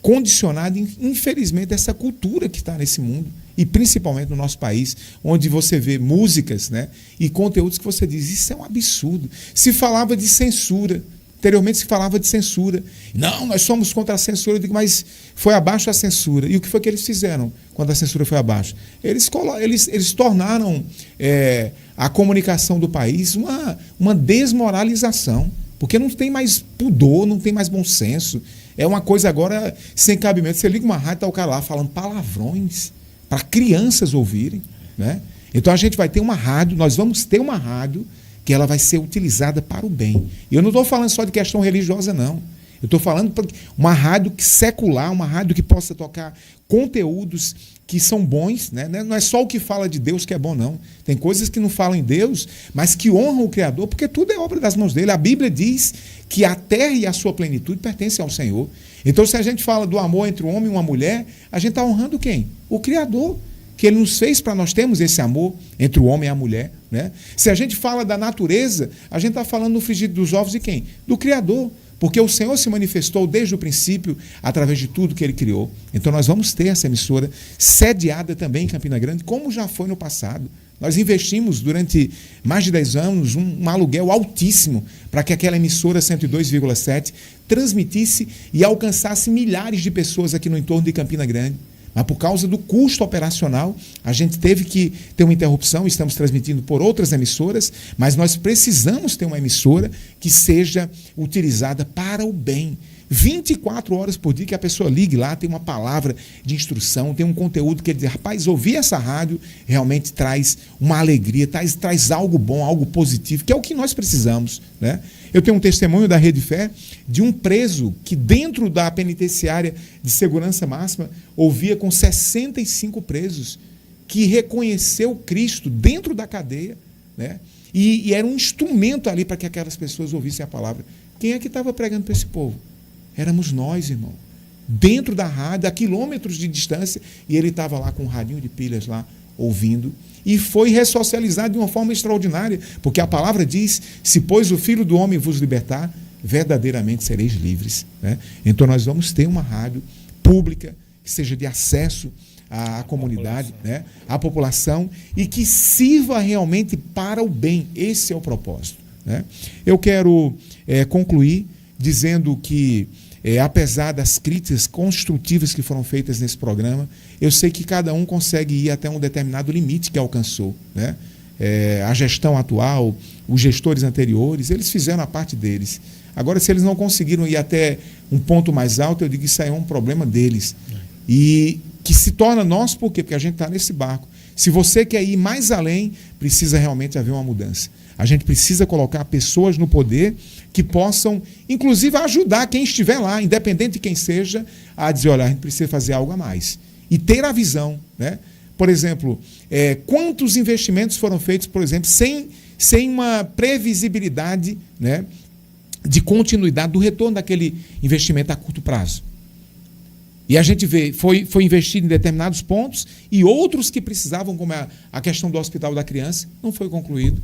condicionada, infelizmente, essa cultura que está nesse mundo, e principalmente no nosso país, onde você vê músicas, né, e conteúdos que você diz, isso é um absurdo. Se falava de censura, anteriormente se falava de censura. Não, nós somos contra a censura. Eu digo, mas foi abaixo a censura. E o que foi que eles fizeram quando a censura foi abaixo? Eles tornaram a comunicação do país uma desmoralização, porque não tem mais pudor, não tem mais bom senso. É uma coisa agora sem cabimento. Você liga uma rádio e está o cara lá falando palavrões para crianças ouvirem, né? Então a gente vai ter uma rádio, nós vamos ter uma rádio que ela vai ser utilizada para o bem. E eu não estou falando só de questão religiosa, não. Eu estou falando de uma rádio secular, uma rádio que possa tocar conteúdos que são bons, né? Não é só o que fala de Deus que é bom, não. Tem coisas que não falam em Deus, mas que honram o Criador, porque tudo é obra das mãos dele. A Bíblia diz que a terra e a sua plenitude pertencem ao Senhor. Então, se a gente fala do amor entre um homem e uma mulher, a gente está honrando quem? O Criador, que ele nos fez para nós termos esse amor entre o homem e a mulher, né? Se a gente fala da natureza, a gente está falando no frigir dos ovos de quem? Do Criador, porque o Senhor se manifestou desde o princípio através de tudo que ele criou. Então nós vamos ter essa emissora sediada também em Campina Grande, como já foi no passado. Nós investimos durante mais de 10 anos um aluguel altíssimo para que aquela emissora 102,7 transmitisse e alcançasse milhares de pessoas aqui no entorno de Campina Grande. Mas por causa do custo operacional, a gente teve que ter uma interrupção, estamos transmitindo por outras emissoras, mas nós precisamos ter uma emissora que seja utilizada para o bem. 24 horas por dia que a pessoa ligue lá, tem uma palavra de instrução, tem um conteúdo que ele diz, rapaz, ouvir essa rádio realmente traz uma alegria, traz algo bom, algo positivo, que é o que nós precisamos, né? Eu tenho um testemunho da Rede Fé de um preso que dentro da penitenciária de segurança máxima ouvia com 65 presos, que reconheceu Cristo dentro da cadeia, né? E era um instrumento ali para que aquelas pessoas ouvissem a palavra. Quem é que estava pregando para esse povo? Éramos nós, irmão. Dentro da rádio, a quilômetros de distância, e ele estava lá com um radinho de pilhas lá, ouvindo, e foi ressocializado de uma forma extraordinária, porque a palavra diz, se pois o Filho do Homem vos libertar, verdadeiramente sereis livres, né? Então nós vamos ter uma rádio pública, que seja de acesso à comunidade, né? À população, e que sirva realmente para o bem. Esse é o propósito, né? Eu quero concluir dizendo que, apesar das críticas construtivas que foram feitas nesse programa, eu sei que cada um consegue ir até um determinado limite que alcançou, né? A gestão atual, os gestores anteriores, eles fizeram a parte deles. Agora, se eles não conseguiram ir até um ponto mais alto, eu digo que isso aí é um problema deles. E que se torna nosso, por quê? Porque a gente está nesse barco. Se você quer ir mais além, precisa realmente haver uma mudança. A gente precisa colocar pessoas no poder que possam, inclusive, ajudar quem estiver lá, independente de quem seja, a dizer, olha, a gente precisa fazer algo a mais. E ter a visão, né? Por exemplo, quantos investimentos foram feitos, por exemplo, sem uma previsibilidade, né, de continuidade do retorno daquele investimento a curto prazo. E a gente vê, foi investido em determinados pontos e outros que precisavam, como a questão do Hospital da Criança, não foi concluído.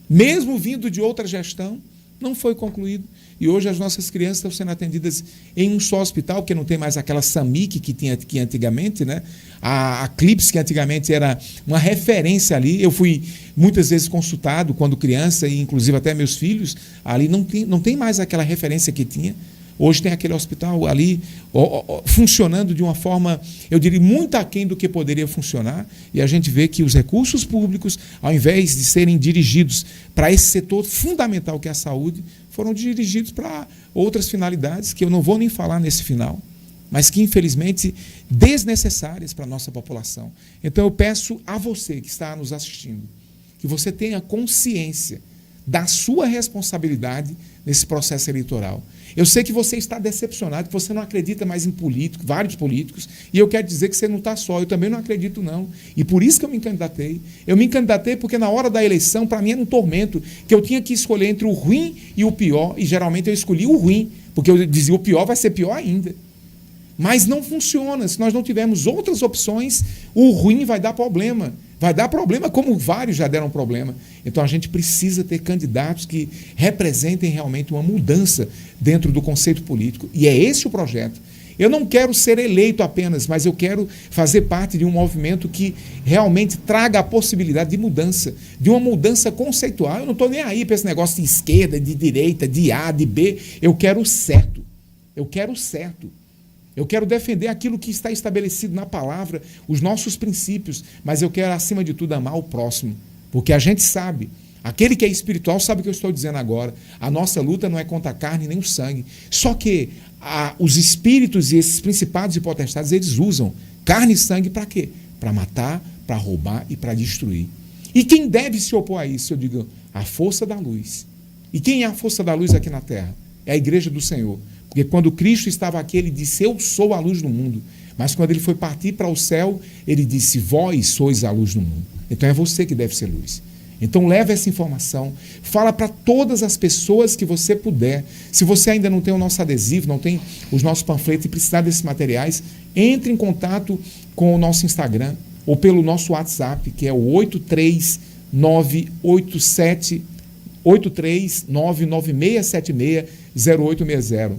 Mesmo vindo de outra gestão, não foi concluído. E hoje as nossas crianças estão sendo atendidas em um só hospital, porque não tem mais aquela SAMIC que tinha aqui antigamente, né? A CLIPS, que antigamente era uma referência ali. Eu fui muitas vezes consultado quando criança, e inclusive até meus filhos, ali não tem mais aquela referência que tinha. Hoje tem aquele hospital ali funcionando de uma forma, eu diria, muito aquém do que poderia funcionar, e a gente vê que os recursos públicos, ao invés de serem dirigidos para esse setor fundamental que é a saúde, foram dirigidos para outras finalidades, que eu não vou nem falar nesse final, mas que, infelizmente, desnecessárias para a nossa população. Então eu peço a você que está nos assistindo, que você tenha consciência da sua responsabilidade nesse processo eleitoral. Eu sei que você está decepcionado, que você não acredita mais em políticos, vários políticos, e eu quero dizer que você não está só, eu também não acredito não. E por isso que eu me candidatei. Eu me candidatei porque na hora da eleição, para mim era um tormento, que eu tinha que escolher entre o ruim e o pior, e geralmente eu escolhi o ruim, porque eu dizia o pior vai ser pior ainda. Mas não funciona, se nós não tivermos outras opções, o ruim vai dar problema. Vai dar problema, como vários já deram problema. Então a gente precisa ter candidatos que representem realmente uma mudança dentro do conceito político. E é esse o projeto. Eu não quero ser eleito apenas, mas eu quero fazer parte de um movimento que realmente traga a possibilidade de mudança, de uma mudança conceitual. Eu não estou nem aí para esse negócio de esquerda, de direita, de A, de B. Eu quero o certo. Eu quero o certo. Eu quero defender aquilo que está estabelecido na palavra, os nossos princípios, mas eu quero, acima de tudo, amar o próximo. Porque a gente sabe, aquele que é espiritual sabe o que eu estou dizendo agora. A nossa luta não é contra a carne nem o sangue. Só que os espíritos e esses principados e potestades, eles usam carne e sangue para quê? Para matar, para roubar e para destruir. E quem deve se opor a isso? Eu digo, a força da luz. E quem é a força da luz aqui na terra? É a igreja do Senhor. Porque quando Cristo estava aqui, ele disse, eu sou a luz do mundo. Mas quando ele foi partir para o céu, ele disse, vós sois a luz do mundo. Então é você que deve ser luz. Então leve essa informação, fala para todas as pessoas que você puder. Se você ainda não tem o nosso adesivo, não tem os nossos panfletos e precisar desses materiais, entre em contato com o nosso Instagram ou pelo nosso WhatsApp, que é o 83996760860.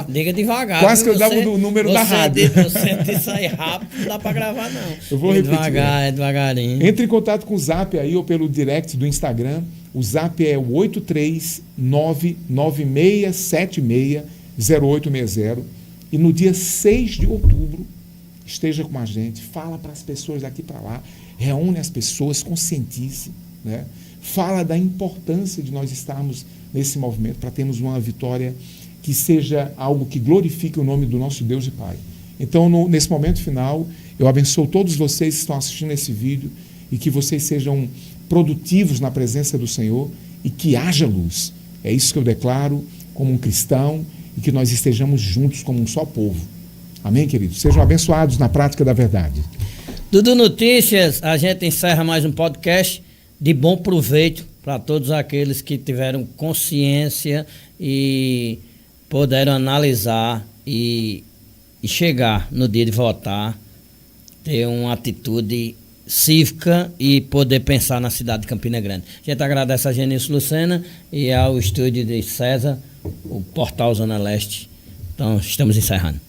Diga devagar. Quase que eu dava o número da rádio. Você sai rápido, não dá para gravar, não. Eu vou repetir. Devagar, devagarinho. Entre em contato com o Zap aí ou pelo direct do Instagram. O Zap é o 83996760860. E no dia 6 de outubro, esteja com a gente, fala para as pessoas daqui para lá, reúne as pessoas, conscientize, né? Fala da importância de nós estarmos nesse movimento para termos uma vitória que seja algo que glorifique o nome do nosso Deus e Pai. Então, nesse momento final, eu abençoo todos vocês que estão assistindo esse vídeo e que vocês sejam produtivos na presença do Senhor e que haja luz. É isso que eu declaro como um cristão e que nós estejamos juntos como um só povo. Amém, queridos? Sejam abençoados na prática da verdade. Dudu Notícias, a gente encerra mais um podcast de bom proveito para todos aqueles que tiveram consciência e puderam analisar e chegar no dia de votar, ter uma atitude cívica e poder pensar na cidade de Campina Grande. A gente agradece a Genilson Lucena e ao estúdio de César, o Portal Zona Leste. Então, estamos encerrando.